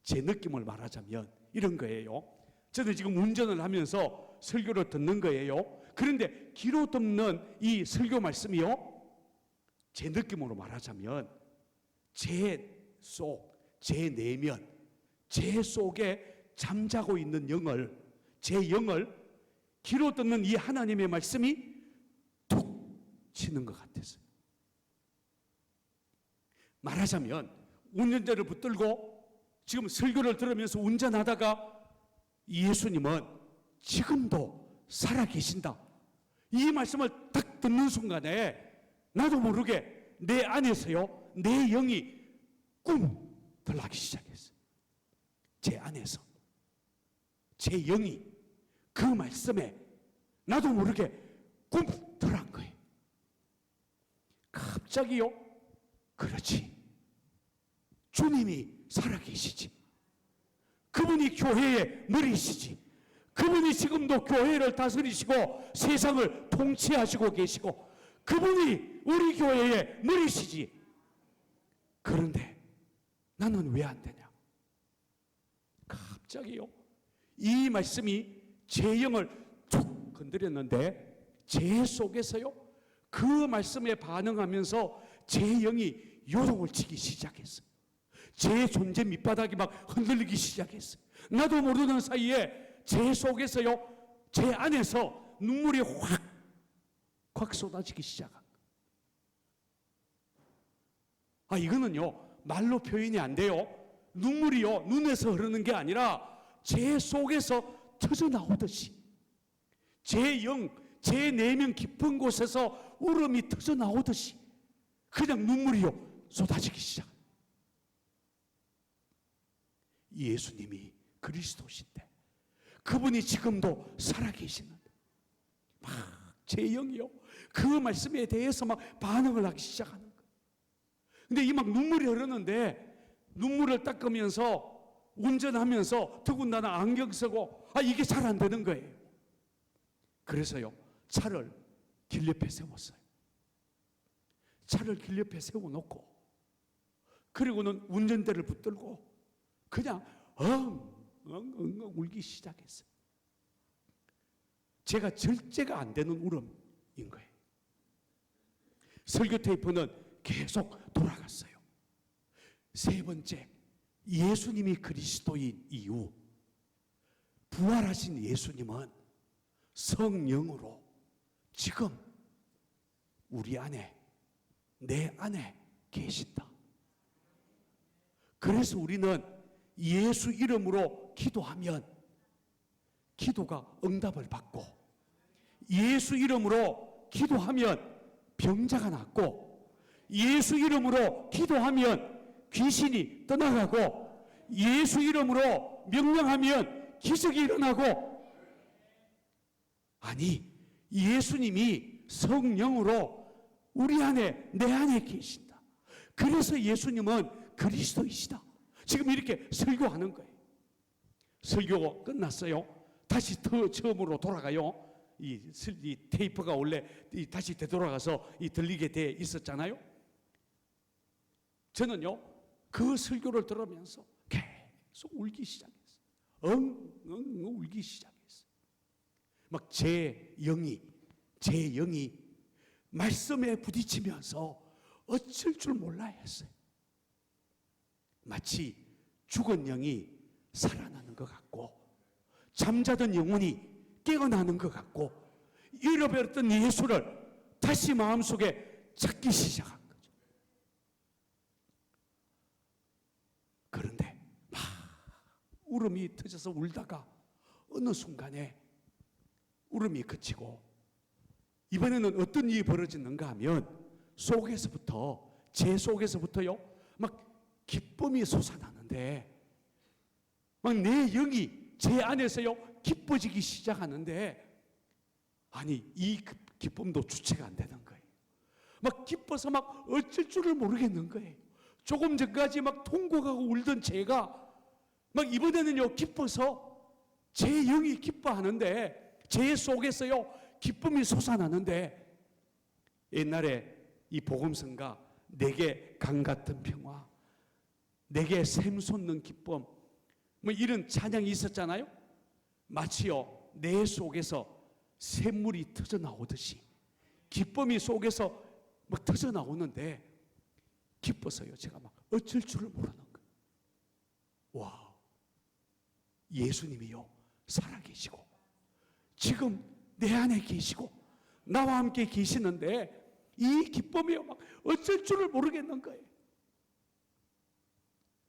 제 느낌을 말하자면 이런 거예요. 저는 지금 운전을 하면서 설교를 듣는 거예요. 그런데 귀로 듣는 이 설교 말씀이요, 제 느낌으로 말하자면 제 속, 제 내면, 제 속에 잠자고 있는 영을, 제 영을 귀로 듣는 이 하나님의 말씀이 툭 치는 것 같았어요. 말하자면 운전대를 붙들고 지금 설교를 들으면서 운전하다가 예수님은 지금도 살아계신다, 이 말씀을 딱 듣는 순간에 나도 모르게 내 안에서요, 내 영이 꿍 들어가기 시작했어요. 제 안에서 제 영이 그 말씀에 나도 모르게 꿍 들어간 거예요. 갑자기요, 그렇지, 주님이 살아계시지, 그분이 교회의 머리시지, 그분이 지금도 교회를 다스리시고 세상을 통치하시고 계시고 그분이 우리 교회의 머리시지. 그런데 나는 왜 안 되냐? 갑자기요, 이 말씀이 제 영을 툭 건드렸는데 제 속에서요, 그 말씀에 반응하면서 제 영이 요동을 치기 시작했어요. 제 존재 밑바닥이 막 흔들리기 시작했어요. 나도 모르는 사이에 제 속에서요, 제 안에서 눈물이 확 쏟아지기 시작한 거예요. 이거는요, 말로 표현이 안 돼요. 눈물이요, 눈에서 흐르는 게 아니라 제 속에서 터져 나오듯이, 제 영, 제 내면 깊은 곳에서 울음이 터져 나오듯이 그냥 눈물이요, 쏟아지기 시작. 예수님이 그리스도신데, 그분이 지금도 살아계시는데 막 제 영이요, 그 말씀에 대해서 막 반응을 하기 시작하는 거예요. 근데 이 막 눈물이 흐르는데 눈물을 닦으면서 운전하면서 더군다나 안경 쓰고 이게 잘 안 되는 거예요. 그래서요, 차를 길 옆에 세웠어요. 차를 길 옆에 세워놓고 그리고는 운전대를 붙들고 그냥 엉엉엉 울기 시작했어요. 제가 절제가 안 되는 울음인 거예요. 설교 테이프는 계속 돌아갔어요. 세 번째, 예수님이 그리스도인 이유, 부활하신 예수님은 성령으로 지금 우리 안에, 내 안에 계신다. 그래서 우리는 예수 이름으로 기도하면 기도가 응답을 받고, 예수 이름으로 기도하면 병자가 낫고, 예수 이름으로 기도하면 귀신이 떠나가고, 예수 이름으로 명령하면 기적이 일어나고. 아니, 예수님이 성령으로 우리 안에, 내 안에 계신다. 그래서 예수님은 그리스도이시다. 지금 이렇게 설교하는 거예요. 설교가 끝났어요. 다시 처음으로 돌아가요. 이 테이프가 원래 다시 되돌아가서 들리게 돼 있었잖아요. 저는요, 그 설교를 들으면서 계속 울기 시작했어요. 엉엉 울기 시작했어요. 막 제 영이 말씀에 부딪히면서 어쩔 줄 몰라 했어요. 마치 죽은 영이 살아나는 것 같고, 잠자던 영혼이 깨어나는 것 같고, 잃어버렸던 예수를 다시 마음속에 찾기 시작한 거죠. 그런데 막 울음이 터져서 울다가 어느 순간에 울음이 그치고, 이번에는 어떤 일이 벌어지는가 하면 속에서부터, 제 속에서부터요, 막 기쁨이 솟아나는데, 막 내 영이 제 안에서요 기뻐지기 시작하는데, 아니 이 기쁨도 주체가 안 되는 거예요. 막 기뻐서 막 어쩔 줄을 모르겠는 거예요. 조금 전까지 막 통곡하고 울던 제가 막 이번에는요 기뻐서 제 영이 기뻐하는데, 제 속에서요 기쁨이 솟아나는데, 옛날에 이 복음성가 내게 강 같은 평화, 내게 샘 솟는 기쁨, 뭐 이런 찬양이 있었잖아요. 마치요 내 속에서 샘물이 터져 나오듯이, 기쁨이 속에서 막 터져 나오는데 기뻐서요. 제가 막 어쩔 줄을 모르는 거예요. 와, 예수님이요 살아계시고 지금 내 안에 계시고 나와 함께 계시는데 이 기쁨이요 막 어쩔 줄을 모르겠는 거예요.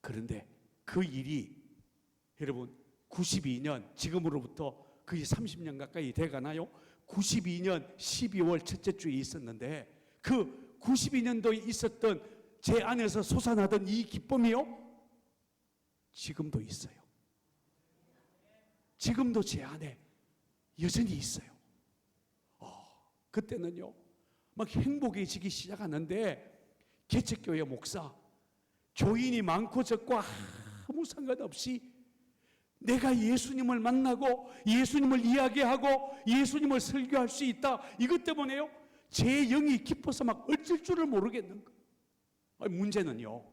그런데 그 일이 여러분 92년 지금으로부터 거의 30년 가까이 돼가나요? 92년 12월 첫째 주에 있었는데 그 92년도에 있었던 제 안에서 솟아나던 이 기쁨이요 지금도 있어요. 지금도 제 안에 여전히 있어요. 그때는요 막 행복해지기 시작하는데 개척교회 목사 교인이 많고 적고 아무 상관없이 내가 예수님을 만나고 예수님을 이야기하고 예수님을 설교할 수 있다 이것 때문에요 제 영이 깊어서 막 어쩔 줄을 모르겠는 거예요. 문제는요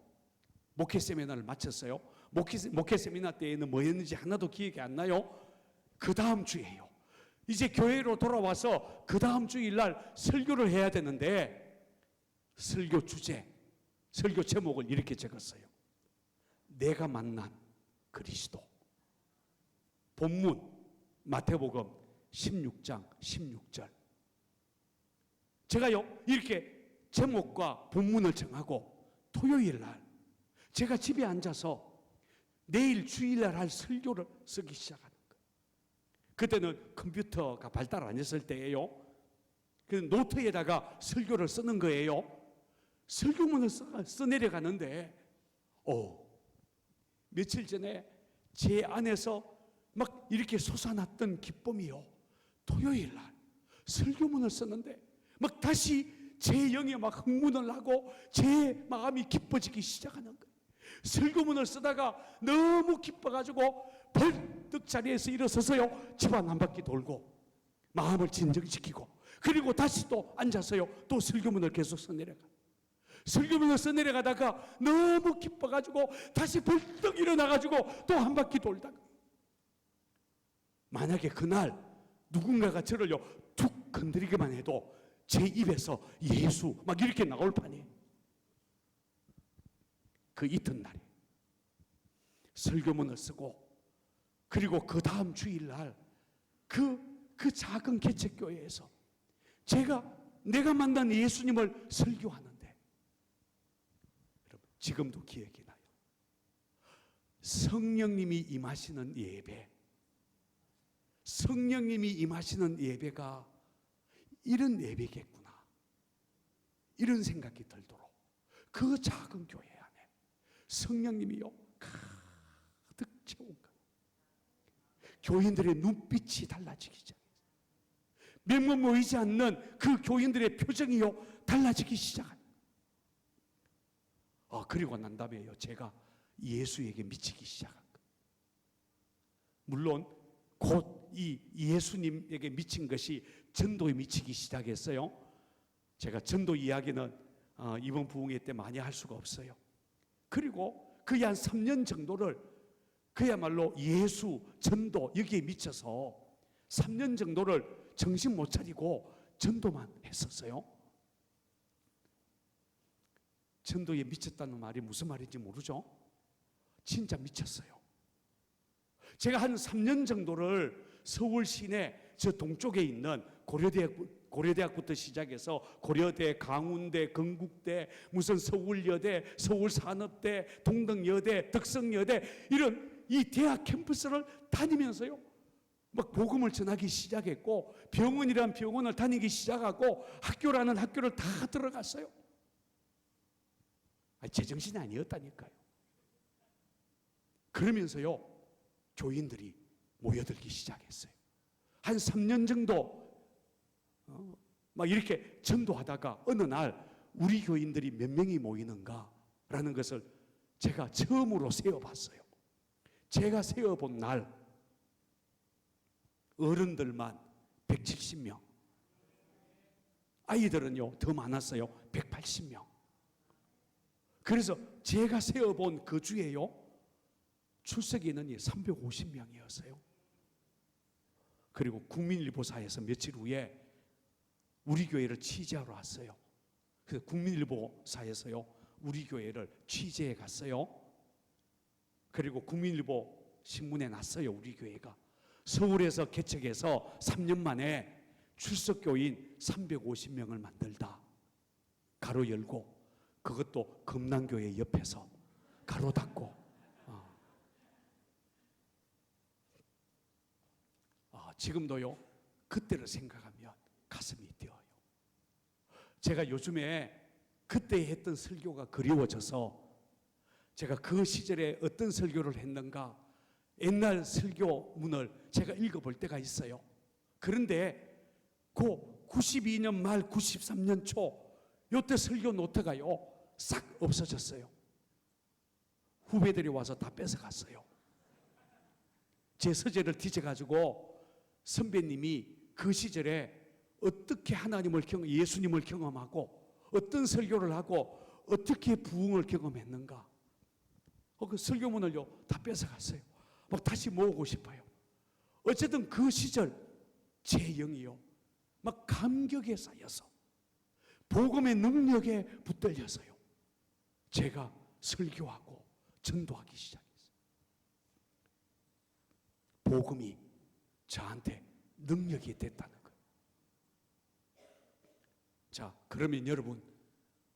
목회 세미나를 마쳤어요. 목회 세미나 때에는 뭐였는지 하나도 기억이 안 나요. 그 다음 주에요 이제 교회로 돌아와서 그 다음 주일날 설교를 해야 되는데 설교 주제 설교 제목을 이렇게 적었어요. 내가 만난 그리스도. 본문 마태복음 16장 16절. 제가요 이렇게 제목과 본문을 정하고 토요일 날 제가 집에 앉아서 내일 주일날 할 설교를 쓰기 시작하는 거예요. 그때는 컴퓨터가 발달 안 했을 때예요. 그 노트에다가 설교를 쓰는 거예요. 설교문을 써내려가는데 며칠 전에 제 안에서 막 이렇게 솟아났던 기쁨이요 토요일 날 설교문을 썼는데 막 다시 제 영에 막 흥분을 하고 제 마음이 기뻐지기 시작하는 거예요. 설교문을 쓰다가 너무 기뻐가지고 벌떡 자리에서 일어서서요 집안 한 바퀴 돌고 마음을 진정시키고 그리고 다시 또 앉아서요 또 설교문을 계속 써내려가. 설교문을 써내려가다가 너무 기뻐가지고 다시 벌떡 일어나가지고 또 한 바퀴 돌다가 만약에 그날 누군가가 저를요 툭 건드리기만 해도 제 입에서 예수 막 이렇게 나올 판이에요. 그 이튿날에 설교문을 쓰고 그리고 그 다음 주일날 그 작은 개척교회에서 내가 만난 예수님을 설교하는데 여러분 지금도 기억이 나요. 성령님이 임하시는 예배, 성령님이 임하시는 예배가 이런 예배겠구나 이런 생각이 들도록 그 작은 교회 안에 성령님이요 가득 채운 거예요. 교인들의 눈빛이 달라지기 시작했어요. 몇몇 모이지 않는 그 교인들의 표정이요 달라지기 시작한. 그리고 난 다음에요 제가 예수에게 미치기 시작한 거예요. 물론 곧 이 예수님에게 미친 것이 전도에 미치기 시작했어요. 제가 전도 이야기는 이번 부흥회 때 많이 할 수가 없어요. 그리고 거의 한 3년 정도를 그야말로 예수, 전도 여기에 미쳐서 3년 정도를 정신 못 차리고 전도만 했었어요. 전도에 미쳤다는 말이 무슨 말인지 모르죠? 진짜 미쳤어요. 제가 한 3년 정도를 서울 시내 저 동쪽에 있는 고려대학부터 시작해서 고려대, 강운대, 건국대, 무슨 서울여대, 서울산업대, 동덕여대, 덕성여대 이런 이 대학 캠퍼스를 다니면서요 막 복음을 전하기 시작했고 병원이란 병원을 다니기 시작하고 학교라는 학교를 다 들어갔어요. 제정신이 아니었다니까요. 그러면서요 교인들이 모여들기 시작했어요. 한 3년 정도 막 이렇게 전도하다가 어느 날 우리 교인들이 몇 명이 모이는가라는 것을 제가 처음으로 세어봤어요. 제가 세어본 날 어른들만 170명, 아이들은요 더 많았어요. 180명. 그래서 제가 세어본 그 주에요 출석 인원이 350명이었어요. 그리고 국민일보사에서 며칠 후에 우리 교회를 취재하러 왔어요. 그래서 국민일보사에서요 우리 교회를 취재해 갔어요. 그리고 국민일보 신문에 났어요. 우리 교회가 서울에서 개척해서 3년 만에 출석교인 350명을 만들다. 가로 열고, 그것도 금남교회 옆에서 가로 닫고. 지금도요 그때를 생각하면 가슴이 뛰어요. 제가 요즘에 그때 했던 설교가 그리워져서 제가 그 시절에 어떤 설교를 했는가 옛날 설교문을 제가 읽어볼 때가 있어요. 그런데 그 92년 말 93년 초 요때 설교 노트가요 싹 없어졌어요. 후배들이 와서 다 뺏어갔어요. 제 서재를 뒤져가지고 선배님이 그 시절에 어떻게 하나님을 예수님을 경험하고 어떤 설교를 하고 어떻게 부흥을 경험했는가 그 설교문을요 다 뺏어갔어요. 막 다시 모으고 싶어요. 어쨌든 그 시절 제 영이요 막 감격에 쌓여서 복음의 능력에 붙들려서요 제가 설교하고 전도하기 시작했어요. 복음이 저한테 능력이 됐다는 거예요. 자, 그러면 여러분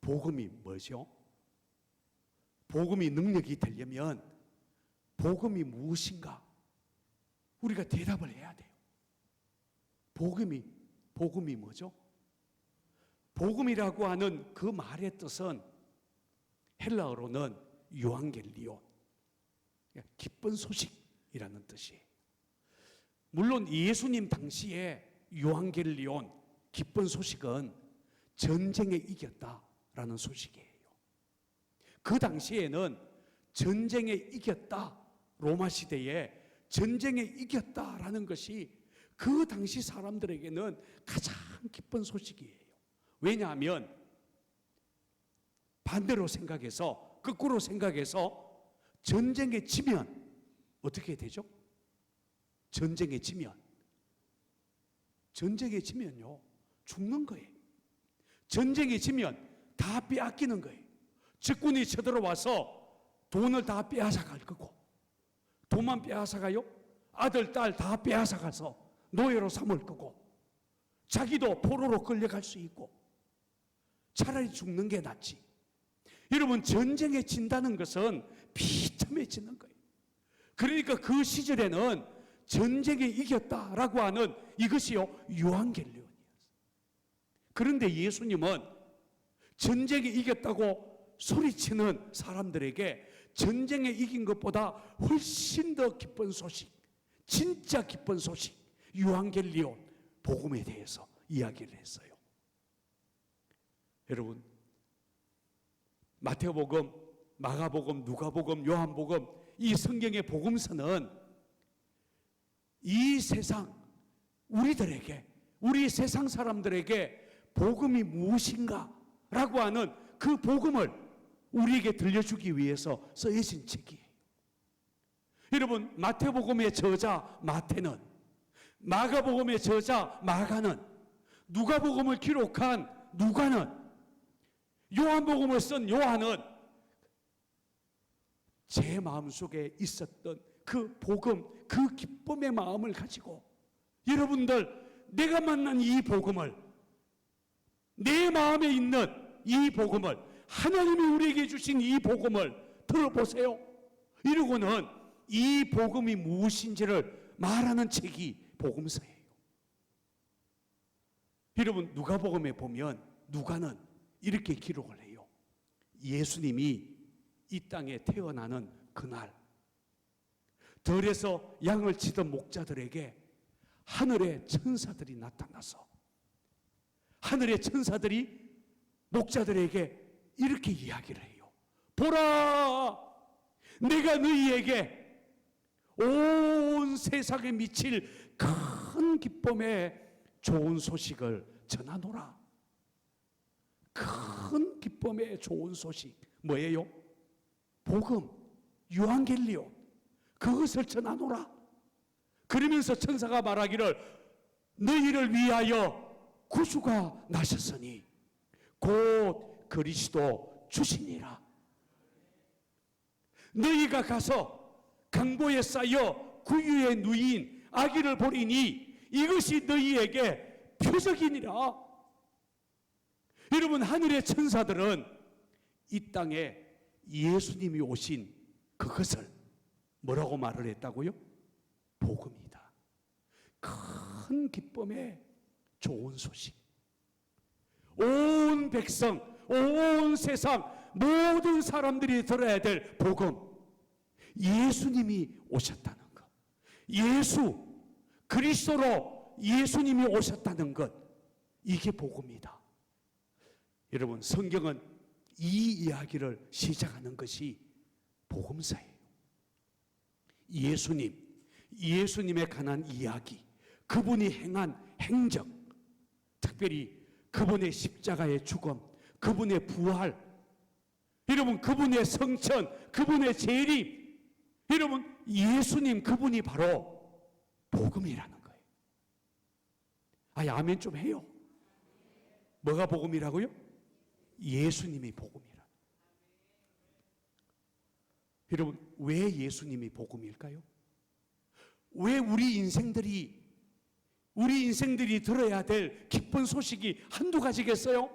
복음이 뭐죠? 복음이 능력이 되려면 복음이 무엇인가? 우리가 대답을 해야 돼요. 복음이 뭐죠? 복음이라고 하는 그 말의 뜻은 헬라어로는 유앙겔리온, 기쁜 소식이라는 뜻이에요. 물론 예수님 당시에 유앙겔리온, 기쁜 소식은 전쟁에 이겼다라는 소식이에요. 그 당시에는 전쟁에 이겼다, 로마 시대에 전쟁에 이겼다라는 것이 그 당시 사람들에게는 가장 기쁜 소식이에요. 왜냐하면 반대로 생각해서, 거꾸로 생각해서 전쟁에 지면 어떻게 되죠? 전쟁에 지면요 죽는 거예요. 전쟁에 지면 다 빼앗기는 거예요. 적군이 쳐들어와서 돈을 다 빼앗아갈 거고, 돈만 빼앗아가요? 아들, 딸 다 빼앗아가서 노예로 삼을 거고, 자기도 포로로 끌려갈 수 있고, 차라리 죽는 게 낫지. 여러분, 전쟁에 진다는 것은 비참해지는 거예요. 그러니까 그 시절에는 전쟁에 이겼다라고 하는 이것이요 유앙겔리온이었어요. 그런데 예수님은 전쟁에 이겼다고 소리치는 사람들에게 전쟁에 이긴 것보다 훨씬 더 기쁜 소식, 진짜 기쁜 소식, 유앙겔리온, 복음에 대해서 이야기를 했어요. 여러분, 마태복음, 마가복음, 누가복음, 요한복음, 이 성경의 복음서는 이 세상 우리들에게, 우리 세상 사람들에게 복음이 무엇인가 라고 하는 그 복음을 우리에게 들려주기 위해서 쓰여진 책이에요. 여러분, 마태복음의 저자 마태는, 마가복음의 저자 마가는, 누가복음을 기록한 누가는, 요한복음을 쓴 요한은 제 마음속에 있었던 그 복음, 그 기쁨의 마음을 가지고 여러분들, 내가 만난 이 복음을, 내 마음에 있는 이 복음을, 하나님이 우리에게 주신 이 복음을 들어보세요. 이러고는 이 복음이 무엇인지를 말하는 책이 복음서예요. 여러분, 누가복음에 보면 누가는 이렇게 기록을 해요. 예수님이 이 땅에 태어나는 그날, 들에서 양을 치던 목자들에게 하늘의 천사들이 나타나서, 하늘의 천사들이 목자들에게 이렇게 이야기를 해요. 보라, 내가 너희에게 온 세상에 미칠 큰 기쁨의 좋은 소식을 전하노라. 큰 기쁨의 좋은 소식 뭐예요? 복음, 유앙겔리온, 그것을 전하노라. 그러면서 천사가 말하기를 너희를 위하여 구주가 나셨으니 곧 그리스도 주시니라. 너희가 가서 강보에 쌓여 구유에 누인 아기를 보리니 이것이 너희에게 표적이니라. 여러분, 하늘의 천사들은 이 땅에 예수님이 오신 그것을 뭐라고 말을 했다고요? 복음이다. 큰 기쁨의 좋은 소식. 온 백성, 온 세상 모든 사람들이 들어야 될 복음. 예수님이 오셨다는 것. 예수, 그리스도로 예수님이 오셨다는 것. 이게 복음이다. 여러분, 성경은 이 이야기를 시작하는 것이 복음서예요. 예수님에 관한 이야기, 그분이 행한 행적, 특별히 그분의 십자가의 죽음, 그분의 부활, 여러분 그분의 성천, 그분의 재림, 여러분 예수님 그분이 바로 복음이라는 거예요. 아멘 좀 해요. 뭐가 복음이라고요? 예수님이 복음이라. 여러분, 왜 예수님이 복음일까요? 왜 우리 인생들이 들어야 될 기쁜 소식이 한두 가지겠어요?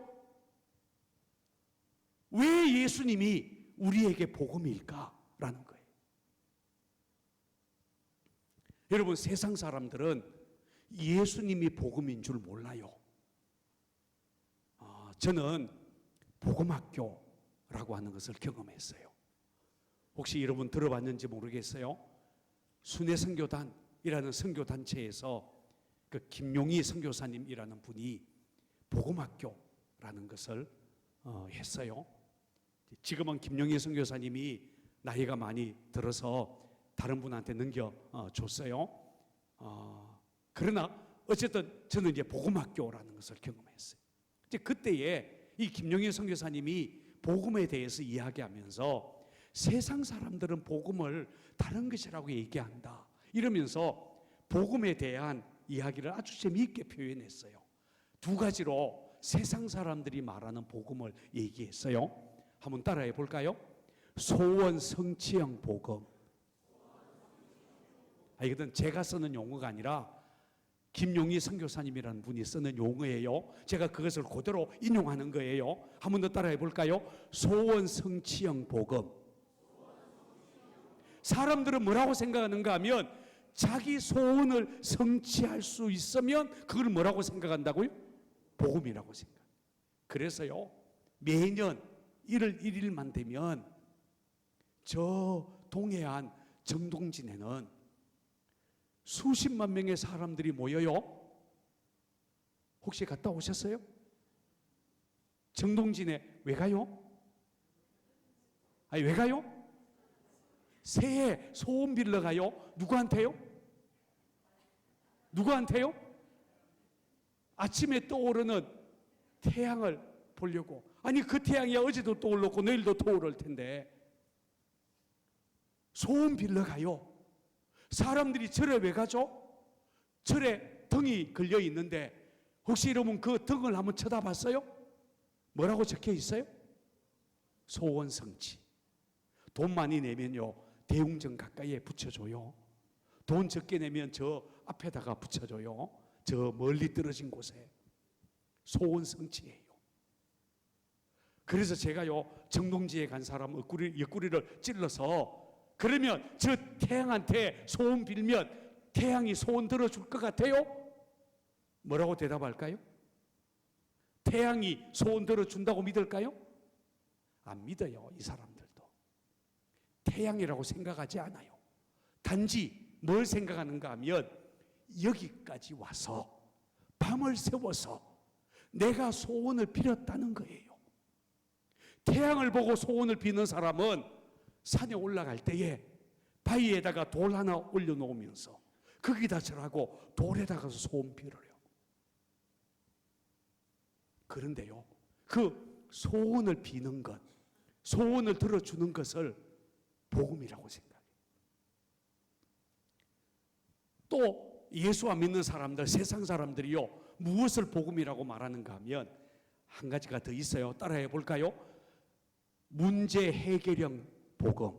왜 예수님이 우리에게 복음일까라는 거예요. 여러분, 세상 사람들은 예수님이 복음인 줄 몰라요. 저는 복음학교라고 하는 것을 경험했어요. 혹시 여러분 들어봤는지 모르겠어요. 순회선교단이라는 선교단체에서 그 김용희 선교사님이라는 분이 복음학교라는 것을 했어요. 지금은 김용희 선교사님이 나이가 많이 들어서 다른 분한테 넘겨줬어요. 그러나 어쨌든 저는 이제 복음학교라는 것을 경험했어요. 이제 그때에 이 김용희 선교사님이 복음에 대해서 이야기하면서 세상 사람들은 복음을 다른 것이라고 얘기한다 이러면서 복음에 대한 이야기를 아주 재미있게 표현했어요. 두 가지로 세상 사람들이 말하는 복음을 얘기했어요. 한번 따라해 볼까요? 소원 성취형 복음. 이것은 제가 쓰는 용어가 아니라 김용희 선교사님이라는 분이 쓰는 용어예요. 제가 그것을 그대로 인용하는 거예요. 한 번 더 따라해 볼까요? 소원 성취형 복음. 사람들은 뭐라고 생각하는가 하면 자기 소원을 성취할 수 있으면 그걸 뭐라고 생각한다고요? 복음이라고 생각. 그래서요, 매년 1월 1일만 되면 저 동해안 정동진에는 수십만 명의 사람들이 모여요. 혹시 갔다 오셨어요? 정동진에 왜 가요? 왜 가요? 새해 소원 빌러 가요. 누구한테요? 누구한테요? 아침에 떠오르는 태양을 보려고. 그 태양이 어제도 떠올랐고 내일도 떠오를 텐데 소원 빌러 가요. 사람들이 절에 왜 가죠? 절에 등이 걸려 있는데 혹시 여러분 그 등을 한번 쳐다봤어요? 뭐라고 적혀 있어요? 소원 성취. 돈 많이 내면요 대웅전 가까이에 붙여줘요. 돈 적게 내면 저 앞에다가 붙여줘요. 저 멀리 떨어진 곳에. 소원 성취예요. 그래서 제가요 정동지에 간 사람 옆구리를 찔러서 그러면 저 태양한테 소원 빌면 태양이 소원 들어줄 것 같아요? 뭐라고 대답할까요? 태양이 소원 들어준다고 믿을까요? 안 믿어요. 이 사람들도 태양이라고 생각하지 않아요. 단지 뭘 생각하는가 하면 여기까지 와서 밤을 새워서 내가 소원을 빌었다는 거예요. 태양을 보고 소원을 비는 사람은 산에 올라갈 때에 바위에다가 돌 하나 올려놓으면서 거기다 절하고 돌에다가 소원 빌어요. 그런데요, 그 소원을 비는 것, 소원을 들어주는 것을 복음이라고 생각해요. 또 예수와 믿는 사람들, 세상 사람들이요 무엇을 복음이라고 말하는가 하면 한 가지가 더 있어요. 따라해 볼까요? 문제 해결형 복음.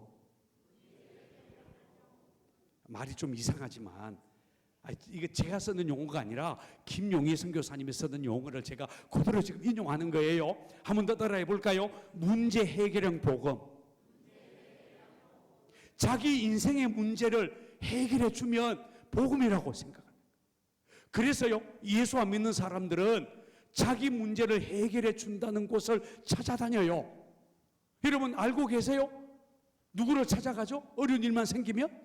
말이 좀 이상하지만 이게 제가 쓰는 용어가 아니라 김용희 선교사님이 쓰는 용어를 제가 그대로 지금 인용하는 거예요. 한 번 더 따라해 볼까요? 문제 해결형 복음. 자기 인생의 문제를 해결해 주면 복음이라고 생각합니다. 그래서요, 예수 안 믿는 사람들은 자기 문제를 해결해 준다는 곳을 찾아다녀요. 여러분 알고 계세요? 누구를 찾아가죠? 어려운 일만 생기면?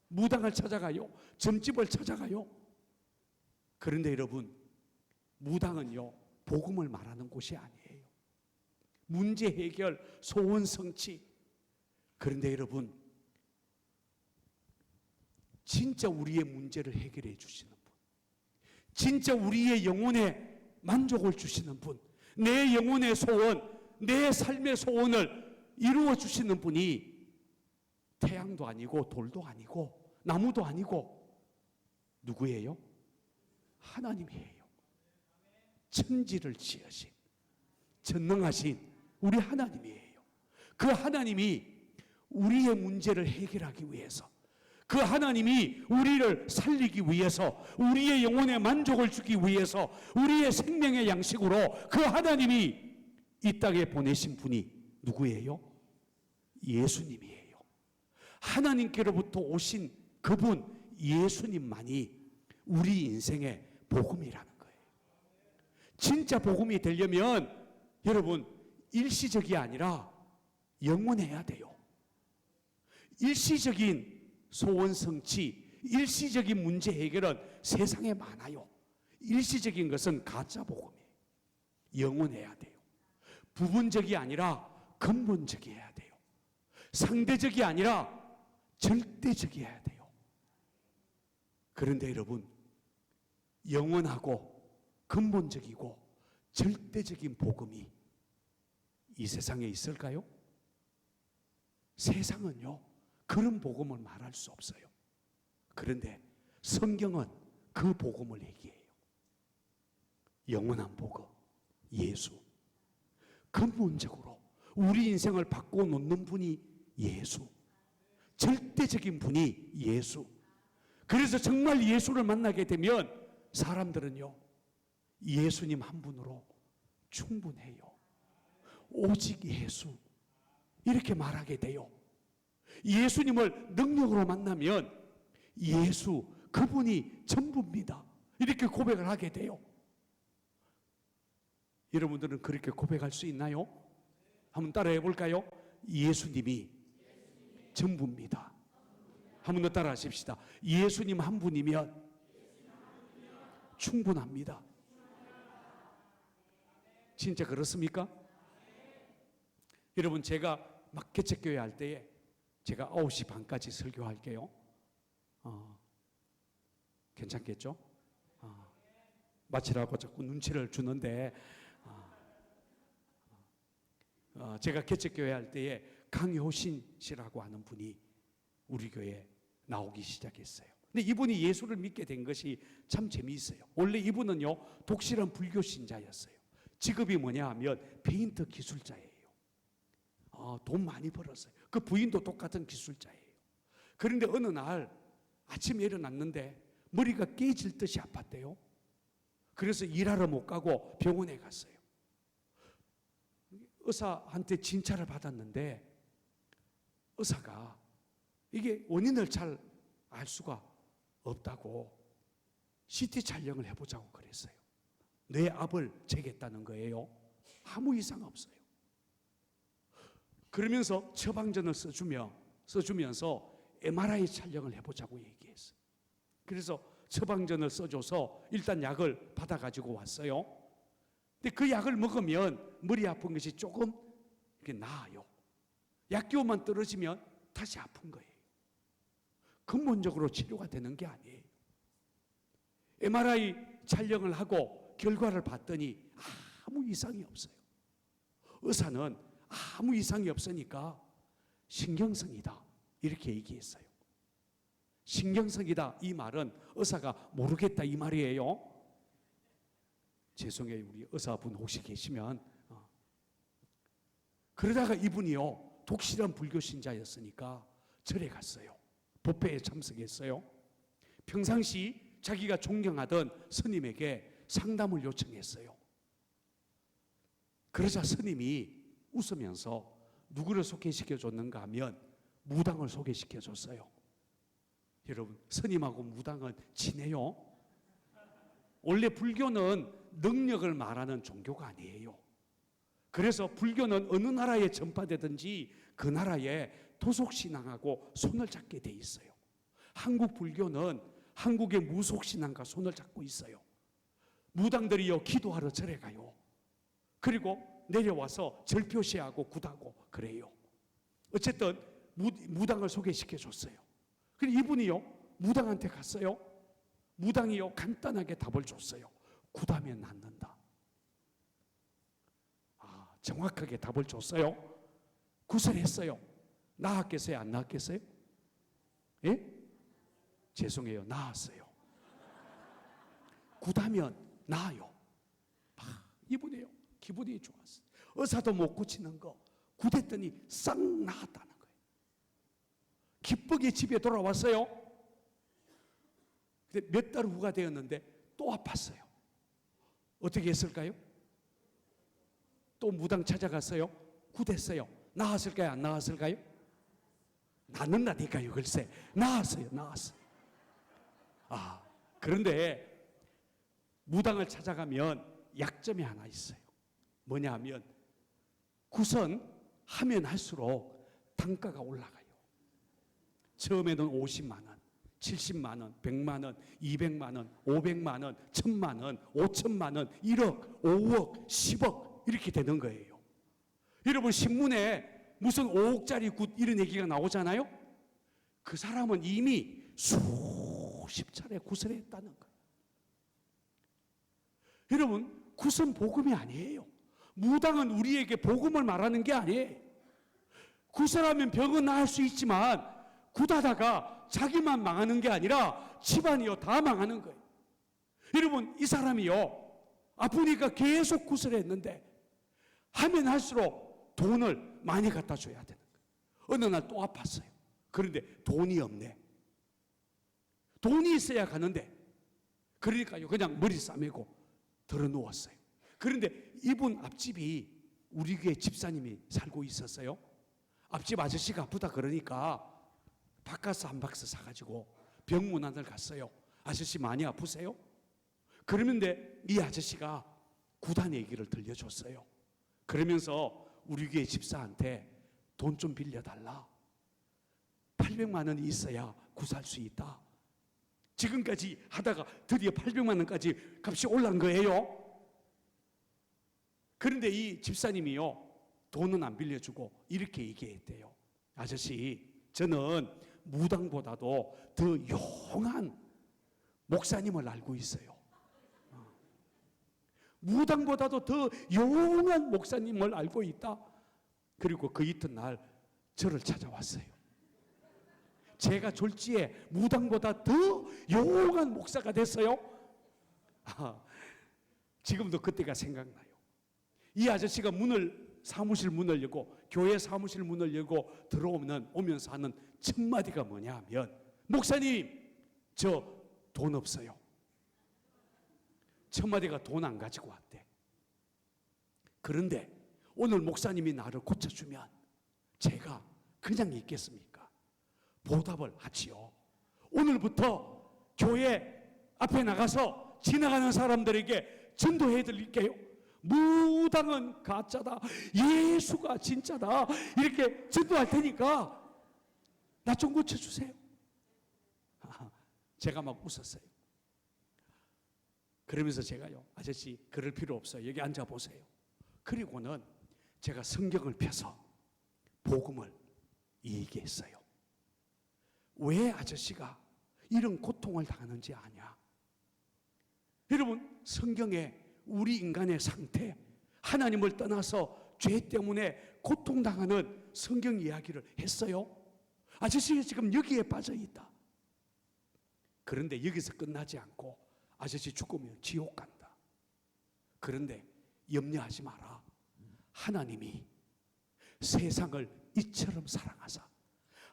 무당을 찾아가요. 점집을 찾아가요. 그런데 여러분, 무당은요, 복음을 말하는 곳이 아니에요. 문제 해결, 소원 성취. 그런데 여러분, 진짜 우리의 문제를 해결해 주시는 분, 진짜 우리의 영혼에 만족을 주시는 분, 내 영혼의 소원, 내 삶의 소원을 이루어 주시는 분이 태양도 아니고 돌도 아니고 나무도 아니고 누구예요? 하나님이에요. 천지를 지으신 전능하신 우리 하나님이에요. 그 하나님이 우리의 문제를 해결하기 위해서, 그 하나님이 우리를 살리기 위해서, 우리의 영혼에 만족을 주기 위해서, 우리의 생명의 양식으로 그 하나님이 이 땅에 보내신 분이 누구예요? 예수님이에요. 하나님께로부터 오신 그분 예수님만이 우리 인생의 복음이라는 거예요. 진짜 복음이 되려면 여러분 일시적이 아니라 영원해야 돼요. 일시적인 소원 성취, 일시적인 문제 해결은 세상에 많아요. 일시적인 것은 가짜 복음이에요. 영원해야 돼요. 부분적이 아니라 근본적이어야 돼요. 상대적이 아니라 절대적이어야 돼요. 그런데 여러분, 영원하고 근본적이고 절대적인 복음이 이 세상에 있을까요? 세상은요, 그런 복음을 말할 수 없어요. 그런데 성경은 그 복음을 얘기해요. 영원한 복음, 예수. 근본적으로 우리 인생을 바꿔놓는 분이 예수. 절대적인 분이 예수. 그래서 정말 예수를 만나게 되면 사람들은요, 예수님 한 분으로 충분해요. 오직 예수. 이렇게 말하게 돼요. 예수님을 능력으로 만나면 예수, 그분이 전부입니다. 이렇게 고백을 하게 돼요. 여러분들은 그렇게 고백할 수 있나요? 한번 따라해 볼까요? 예수님이 전부입니다. 한 번 더 따라 하십시다. 예수님 한 분이면 충분합니다. 진짜 그렇습니까? 여러분, 제가 막 개척교회 할 때에 제가 9시 반까지 설교할게요. 괜찮겠죠? 마치라고 자꾸 눈치를 주는데, 제가 개척교회 할 때에 강효신 씨라고 하는 분이 우리 교회에 나오기 시작했어요. 근데 이분이 예수를 믿게 된 것이 참 재미있어요. 원래 이분은요, 독실한 불교 신자였어요. 직업이 뭐냐 하면 페인터 기술자예요. 돈 많이 벌었어요. 그 부인도 똑같은 기술자예요. 그런데 어느 날 아침에 일어났는데 머리가 깨질 듯이 아팠대요. 그래서 일하러 못 가고 병원에 갔어요. 의사한테 진찰을 받았는데 의사가 이게 원인을 잘 알 수가 없다고 CT 촬영을 해보자고 그랬어요. 뇌압을 재겠다는 거예요. 아무 이상 없어요. 그러면서 처방전을 써주면서 MRI 촬영을 해보자고 얘기했어요. 그래서 처방전을 써줘서 일단 약을 받아가지고 왔어요. 근데 그 약을 먹으면 머리 아픈 것이 조금 이렇게 나아요. 약기운만 떨어지면 다시 아픈 거예요. 근본적으로 치료가 되는 게 아니에요. MRI 촬영을 하고 결과를 봤더니 아무 이상이 없어요. 의사는 아무 이상이 없으니까 신경성이다 이렇게 얘기했어요. 신경성이다 이 말은 의사가 모르겠다 이 말이에요. 죄송해요. 우리 의사분 혹시 계시면 그러다가 이분이요 독실한 불교 신자였으니까 절에 갔어요. 법회에 참석했어요. 평상시 자기가 존경하던 스님에게 상담을 요청했어요. 그러자 스님이 웃으면서 누구를 소개시켜 줬는가 하면 무당을 소개시켜 줬어요. 여러분, 스님하고 무당은 친해요? 원래 불교는 능력을 말하는 종교가 아니에요. 그래서 불교는 어느 나라에 전파되든지 그 나라에 토속신앙하고 손을 잡게 돼 있어요. 한국 불교는 한국의 무속신앙과 손을 잡고 있어요. 무당들이요 기도하러 절에 가요. 그리고 내려와서 절표시하고 굿하고 그래요. 어쨌든 무당을 소개시켜 줬어요. 그리고 이분이요 무당한테 갔어요. 무당이요 간단하게 답을 줬어요. 굿하면 낫는다. 정확하게 답을 줬어요. 굿을 했어요. 나았겠어요? 안 나았겠어요? 예? 죄송해요. 나았어요. 굿하면 나아요. 이분이요 기분이 좋았어요. 의사도 못 고치는 거 굿했더니 싹 나았다는 거예요. 기쁘게 집에 돌아왔어요. 근데 몇 달 후가 되었는데 또 아팠어요. 어떻게 했을까요? 또 무당 찾아갔어요. 굿했어요. 나았을까요? 안 나았을까요? 낫는다니까요. 글쎄 나았어요. 그런데 무당을 찾아가면 약점이 하나 있어요. 뭐냐 하면 굿은 하면 할수록 단가가 올라가요. 처음에는 50만 원, 70만 원, 100만 원, 200만 원, 500만 원, 1000만 원, 5천만 원, 1억, 5억, 10억 이렇게 되는 거예요. 여러분 신문에 무슨 5억짜리 굿 이런 얘기가 나오잖아요. 그 사람은 이미 수십 차례 굿을 했다는 거예요. 여러분 굿은 복음이 아니에요. 무당은 우리에게 복음을 말하는 게 아니에요. 굿을 하면 병은 나을 수 있지만 굿하다가 자기만 망하는 게 아니라 집안이요 다 망하는 거예요. 여러분 이 사람이요 아프니까 계속 굿을 했는데 하면 할수록 돈을 많이 갖다 줘야 되는 거예요. 어느 날 또 아팠어요. 그런데 돈이 없네. 돈이 있어야 가는데 그러니까요 그냥 머리 싸매고 들어 누웠어요. 그런데 이분 앞집이 우리 교회 집사님이 살고 있었어요. 앞집 아저씨가 아프다 그러니까 바카스 한 박스 사가지고 병문안을 갔어요. 아저씨 많이 아프세요? 그러는데 이 아저씨가 굿한 얘기를 들려줬어요. 그러면서 우리 교회 집사한테 돈 좀 빌려달라. 800만 원이 있어야 굿할 수 있다. 지금까지 하다가 드디어 800만 원까지 값이 올라간 거예요. 그런데 이 집사님이요 돈은 안 빌려주고 이렇게 얘기했대요. 아저씨 저는 무당보다도 더 용한 목사님을 알고 있어요. 무당보다도 더 용한 목사님을 알고 있다. 그리고 그 이튿날 저를 찾아왔어요. 제가 졸지에 무당보다 더 용한 목사가 됐어요. 지금도 그때가 생각나요. 이 아저씨가 사무실 문을 열고 교회 사무실 문을 열고 오면서 하는 첫 마디가 뭐냐 하면 목사님 저 돈 없어요. 첫 마디가 돈 안 가지고 왔대. 그런데 오늘 목사님이 나를 고쳐주면 제가 그냥 있겠습니까? 보답을 하지요. 오늘부터 교회 앞에 나가서 지나가는 사람들에게 전도해 드릴게요. 무당은 가짜다. 예수가 진짜다. 이렇게 전도할 테니까 나 좀 고쳐주세요. 제가 막 웃었어요. 그러면서 제가요, 아저씨 그럴 필요 없어요. 여기 앉아보세요. 그리고는 제가 성경을 펴서 복음을 얘기했어요. 왜 아저씨가 이런 고통을 당하는지 아냐? 여러분 성경에 우리 인간의 상태, 하나님을 떠나서 죄 때문에 고통당하는 성경 이야기를 했어요. 아저씨가 지금 여기에 빠져 있다. 그런데 여기서 끝나지 않고 아저씨 죽으면 지옥 간다. 그런데 염려하지 마라. 하나님이 세상을 이처럼 사랑하사,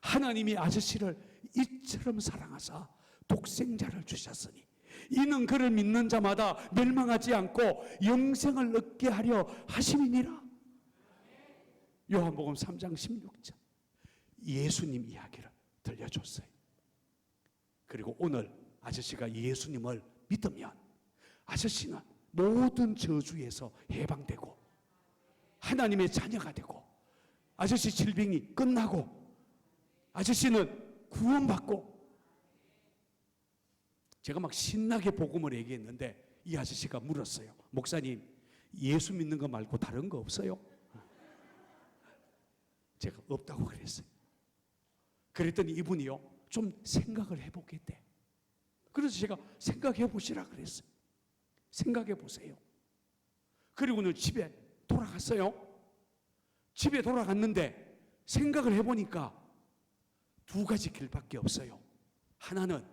하나님이 아저씨를 이처럼 사랑하사 독생자를 주셨으니 이는 그를 믿는 자마다 멸망하지 않고 영생을 얻게 하려 하심이니라. 요한복음 3장 16절 예수님 이야기를 들려줬어요. 그리고 오늘 아저씨가 예수님을 믿으면 아저씨는 모든 저주에서 해방되고 하나님의 자녀가 되고 아저씨 질병이 끝나고 아저씨는 구원받고. 제가 막 신나게 복음을 얘기했는데 이 아저씨가 물었어요. 목사님, 예수 믿는 거 말고 다른 거 없어요? 제가 없다고 그랬어요. 그랬더니 이분이요, 좀 생각을 해보겠대. 그래서 제가 생각해 보시라 그랬어요. 생각해 보세요. 그리고는 집에 돌아갔어요. 집에 돌아갔는데 생각을 해보니까 두 가지 길밖에 없어요. 하나는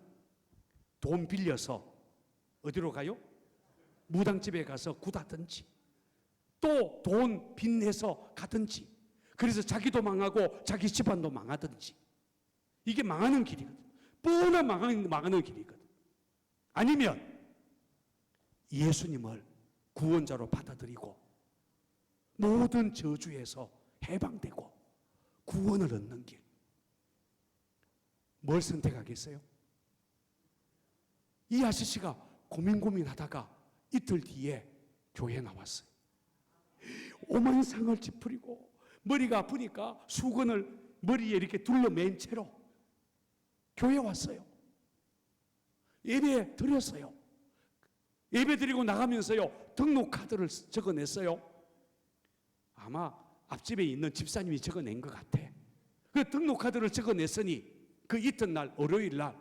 돈 빌려서 어디로 가요? 무당집에 가서 굿하든지, 또 돈 빚내서 가든지, 그래서 자기도 망하고 자기 집안도 망하든지. 이게 망하는 길이거든. 뻔한 망하는 길이거든. 아니면 예수님을 구원자로 받아들이고 모든 저주에서 해방되고 구원을 얻는 길. 뭘 선택하겠어요? 이 아저씨가 고민하다가 이틀 뒤에 교회에 나왔어요. 오만상을 찌푸리고 머리가 아프니까 수건을 머리에 이렇게 둘러맨 채로 교회에 왔어요. 예배 드렸어요. 예배 드리고 나가면서요, 등록카드를 적어냈어요. 아마 앞집에 있는 집사님이 적어낸 것 같아. 그 등록카드를 적어냈으니 그 이튿날 월요일 날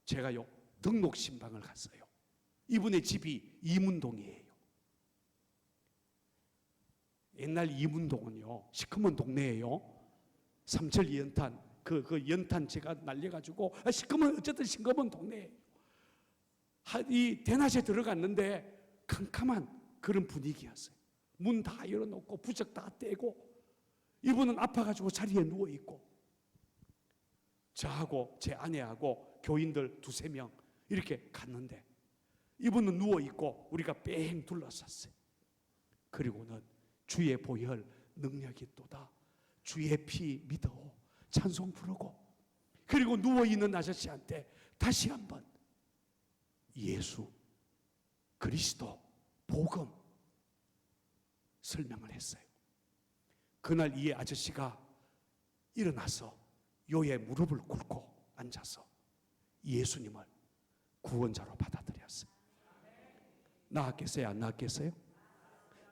제가요 등록신방을 갔어요. 이분의 집이 이문동이에요. 옛날 이문동은요 시커먼 동네예요. 삼천리 연탄 그 연탄 제가 날려가지고 시커먼, 어쨌든 시커먼 동네예요. 이 대낮에 들어갔는데 캄캄한 그런 분위기였어요. 문 다 열어놓고 부적 다 떼고 이분은 아파가지고 자리에 누워있고 저하고 제 아내하고 교인들 2-3명 이렇게 갔는데 이분은 누워있고 우리가 뺑 둘러쌌어요. 그리고는 주의 보혈 능력이 또다, 주의 피 믿어 찬송 부르고, 그리고 누워있는 아저씨한테 다시 한번 예수 그리스도 복음 설명을 했어요. 그날 이 아저씨가 일어나서 요에 무릎을 꿇고 앉아서 예수님을 구원자로 받아들였어요. 나았겠어요? 안 나았겠어요?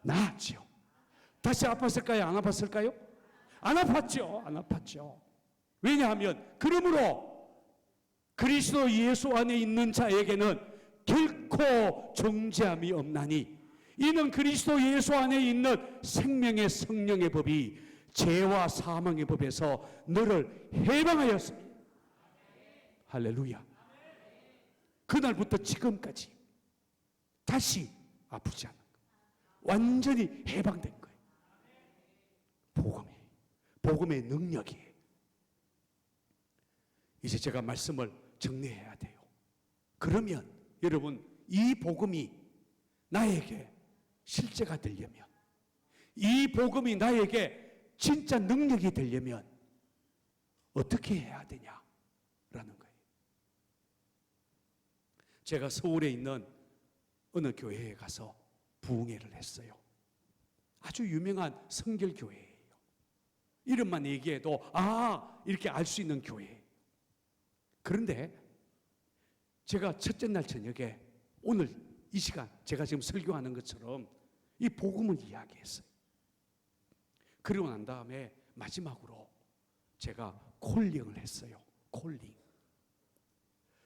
나았죠. 다시 아팠을까요? 안 아팠을까요? 안 아팠죠. 안 아팠죠. 왜냐하면 그러므로 그리스도 예수 안에 있는 자에게는 결코 정죄함이 없나니 이는 그리스도 예수 안에 있는 생명의 성령의 법이 죄와 사망의 법에서 너를 해방하였습니다. 할렐루야. 그날부터 지금까지 다시 아프지 않은 거예요. 완전히 해방된 거예요. 복음의 능력이에요. 이제 제가 말씀을 정리해야 돼요. 그러면 여러분, 이 복음이 나에게 실제가 되려면, 이 복음이 나에게 진짜 능력이 되려면 어떻게 해야 되냐라는 거예요. 제가 서울에 있는 어느 교회에 가서 부흥회를 했어요. 아주 유명한 성결교회예요. 이름만 얘기해도 이렇게 알 수 있는 교회예요. 그런데 제가 첫째 날 저녁에 오늘 이 시간 제가 지금 설교하는 것처럼 이 복음을 이야기했어요. 그러고 난 다음에 마지막으로 제가 콜링을 했어요. 콜링.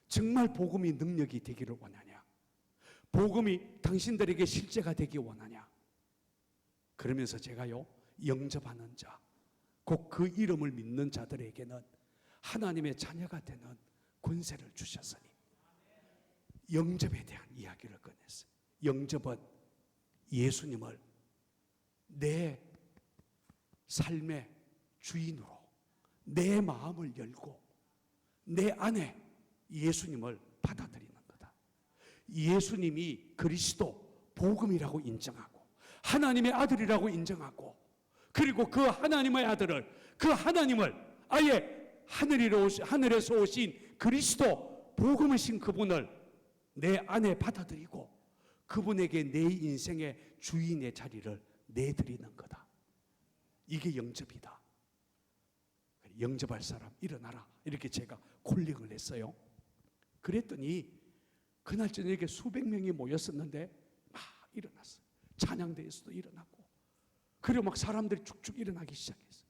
정말 복음이 능력이 되기를 원하냐? 복음이 당신들에게 실제가 되기 원하냐? 그러면서 제가요, 영접하는 자, 곧 그 이름을 믿는 자들에게는 하나님의 자녀가 되는 권세를 주셨으니 영접에 대한 이야기를 꺼냈어요. 영접은 예수님을 내 삶의 주인으로 내 마음을 열고 내 안에 예수님을 받아들이는 거다. 예수님이 그리스도 복음이라고 인정하고 하나님의 아들이라고 인정하고, 그리고 그 하나님의 아들을, 그 하나님을 아예 하늘에서 오신 그리스도 복음이신 그분을 내 안에 받아들이고 그분에게 내 인생의 주인의 자리를 내드리는 거다. 이게 영접이다. 영접할 사람 일어나라, 이렇게 제가 콜링을 했어요. 그랬더니 그날 저녁에 수백 명이 모였었는데 막 일어났어요. 찬양대에서도 일어나고, 그리고 막 사람들이 쭉쭉 일어나기 시작했어요.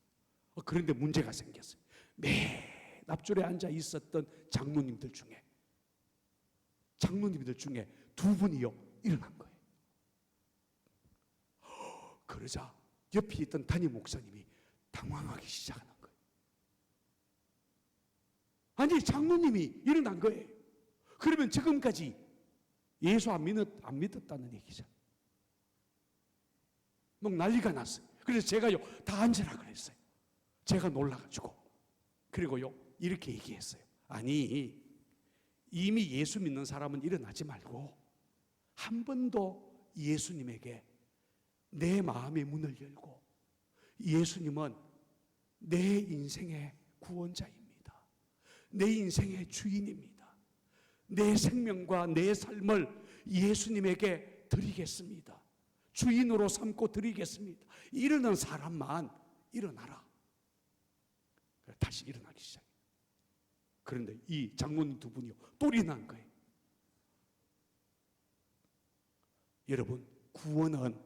그런데 문제가 생겼어요. 맨 앞줄에 앉아 있었던 장로님들 중에 두 분이요 일어난 거예요. 그러자 옆에 있던 담임 목사님이 당황하기 시작하는 거예요. 아니, 장로님이 일어난 거예요. 그러면 지금까지 예수 안 믿었다는 얘기잖아요. 막 난리가 났어요. 그래서 제가요 다 앉으라 그랬어요. 제가 놀라가지고. 그리고요 이렇게 얘기했어요. 아니, 이미 예수 믿는 사람은 일어나지 말고 한 번 더 예수님에게 내 마음의 문을 열고, 예수님은 내 인생의 구원자입니다. 내 인생의 주인입니다. 내 생명과 내 삶을 예수님에게 드리겠습니다. 주인으로 삼고 드리겠습니다. 이러는 사람만 일어나라. 다시 일어나기 시작해요. 그런데 이 장로님 두 분이요 또 일어난 거예요. 여러분, 구원은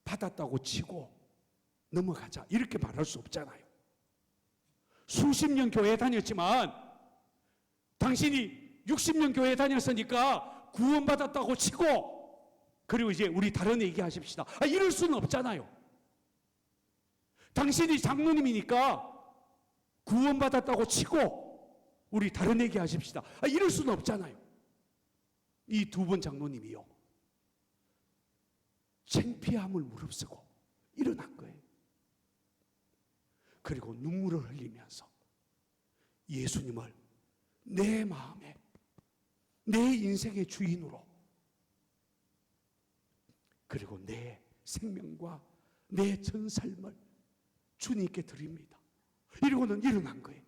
받았다고 치고 넘어가자 이렇게 말할 수 없잖아요. 수십 년 교회 다녔지만 당신이 60년 교회 다녔으니까 구원받았다고 치고 그리고 이제 우리 다른 얘기 하십시다. 이럴 수는 없잖아요. 당신이 장로님이니까 구원받았다고 치고 우리 다른 얘기 하십시다. 이럴 수는 없잖아요. 이 두 분 장로님이요 창피함을 무릅쓰고 일어난 거예요. 그리고 눈물을 흘리면서 예수님을 내 마음에, 내 인생의 주인으로, 그리고 내 생명과 내 전 삶을 주님께 드립니다. 이러고는 일어난 거예요.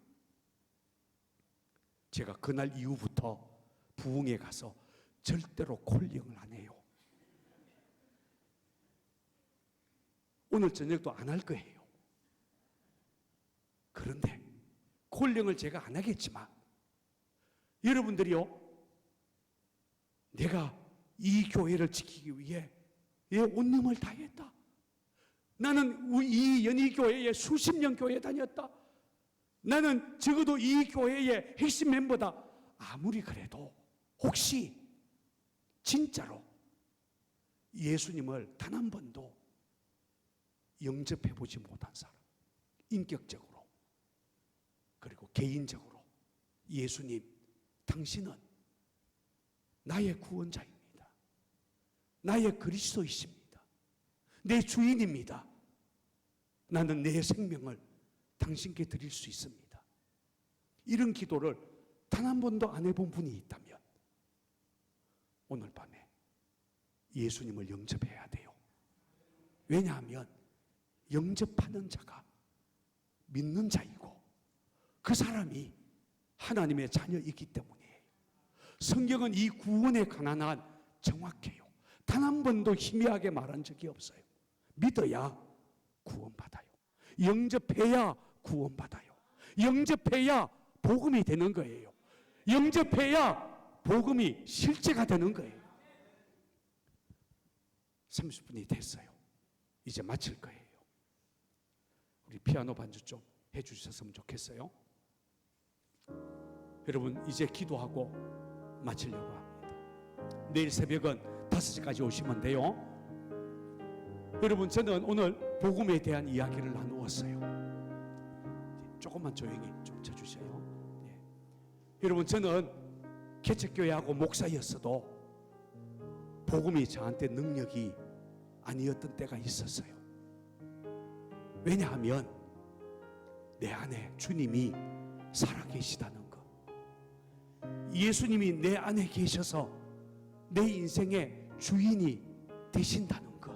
제가 그날 이후부터 부흥에 가서 절대로 콜링을 안 해요. 오늘 저녁도 안 할 거예요. 그런데 콜링을 제가 안 하겠지만 여러분들이요, 내가 이 교회를 지키기 위해 온 힘을 다했다. 나는 이 연희교회에 수십 년 교회 다녔다. 나는 적어도 이 교회의 핵심 멤버다. 아무리 그래도 혹시 진짜로 예수님을 단 한 번도 영접해보지 못한 사람, 인격적으로 그리고 개인적으로 예수님, 당신은 나의 구원자입니다. 나의 그리스도이십니다. 내 주인입니다. 나는 내 생명을 당신께 드릴 수 있습니다. 이런 기도를 단 한 번도 안 해본 분이 있다면 오늘 밤에 예수님을 영접해야 돼요. 왜냐하면 영접하는 자가 믿는 자이고 그 사람이 하나님의 자녀이기 때문이에요. 성경은 이 구원에 관한 한 정확해요. 단 한 번도 희미하게 말한 적이 없어요. 믿어야 구원받아요. 영접해야 구원받아요. 영접해야 복음이 되는 거예요. 영접해야 복음이 실제가 되는 거예요. 30분이 됐어요. 이제 마칠 거예요. 우리 피아노 반주 좀 해주셨으면 좋겠어요. 여러분, 이제 기도하고 마치려고 합니다. 내일 새벽은 5시까지 오시면 돼요. 여러분, 저는 오늘 복음에 대한 이야기를 나누었어요. 조금만 조용히 좀 쳐주세요. 예. 여러분, 저는 개척교회하고 목사였어도 복음이 저한테 능력이 아니었던 때가 있었어요. 왜냐하면 내 안에 주님이 살아계시다는 것, 예수님이 내 안에 계셔서 내 인생의 주인이 되신다는 것,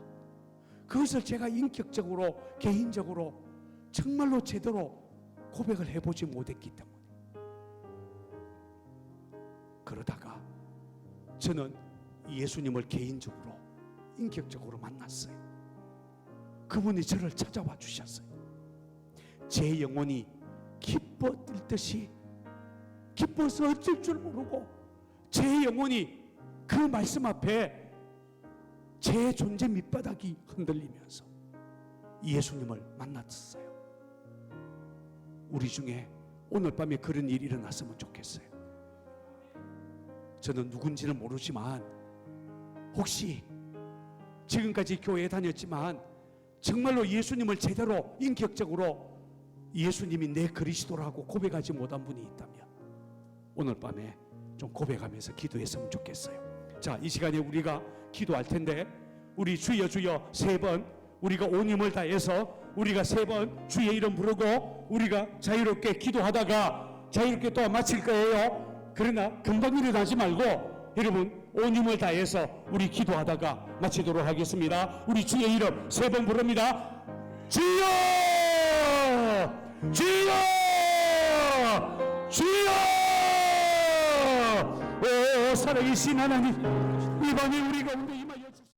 그것을 제가 인격적으로 개인적으로 정말로 제대로 고백을 해보지 못했기 때문에, 그러다가 저는 예수님을 개인적으로 인격적으로 만났어요. 그분이 저를 찾아와 주셨어요. 제 영혼이 기뻐 뛸 듯이 기뻐서 어쩔 줄 모르고 제 영혼이 그 말씀 앞에 제 존재 밑바닥이 흔들리면서 예수님을 만났어요. 우리 중에 오늘 밤에 그런 일이 일어났으면 좋겠어요. 저는 누군지는 모르지만 혹시 지금까지 교회에 다녔지만 정말로 예수님을 제대로 인격적으로 예수님이 내 그리스도라고 고백하지 못한 분이 있다면 오늘 밤에 좀 고백하면서 기도했으면 좋겠어요. 자, 이 시간에 우리가 기도할 텐데 우리 주여 주여 세 번, 우리가 온 힘을 다해서 우리가 세 번 주의 이름 부르고 우리가 자유롭게 기도하다가 자유롭게 또 마칠 거예요. 그러나 금방 일어나지 말고 여러분 온 힘을 다해서 우리 기도하다가 마치도록 하겠습니다. 우리 주의 이름 세 번 부릅니다. 주여 주여 주여. 오 살아계신 하나님, 이 밤에 우리 가운데 임하여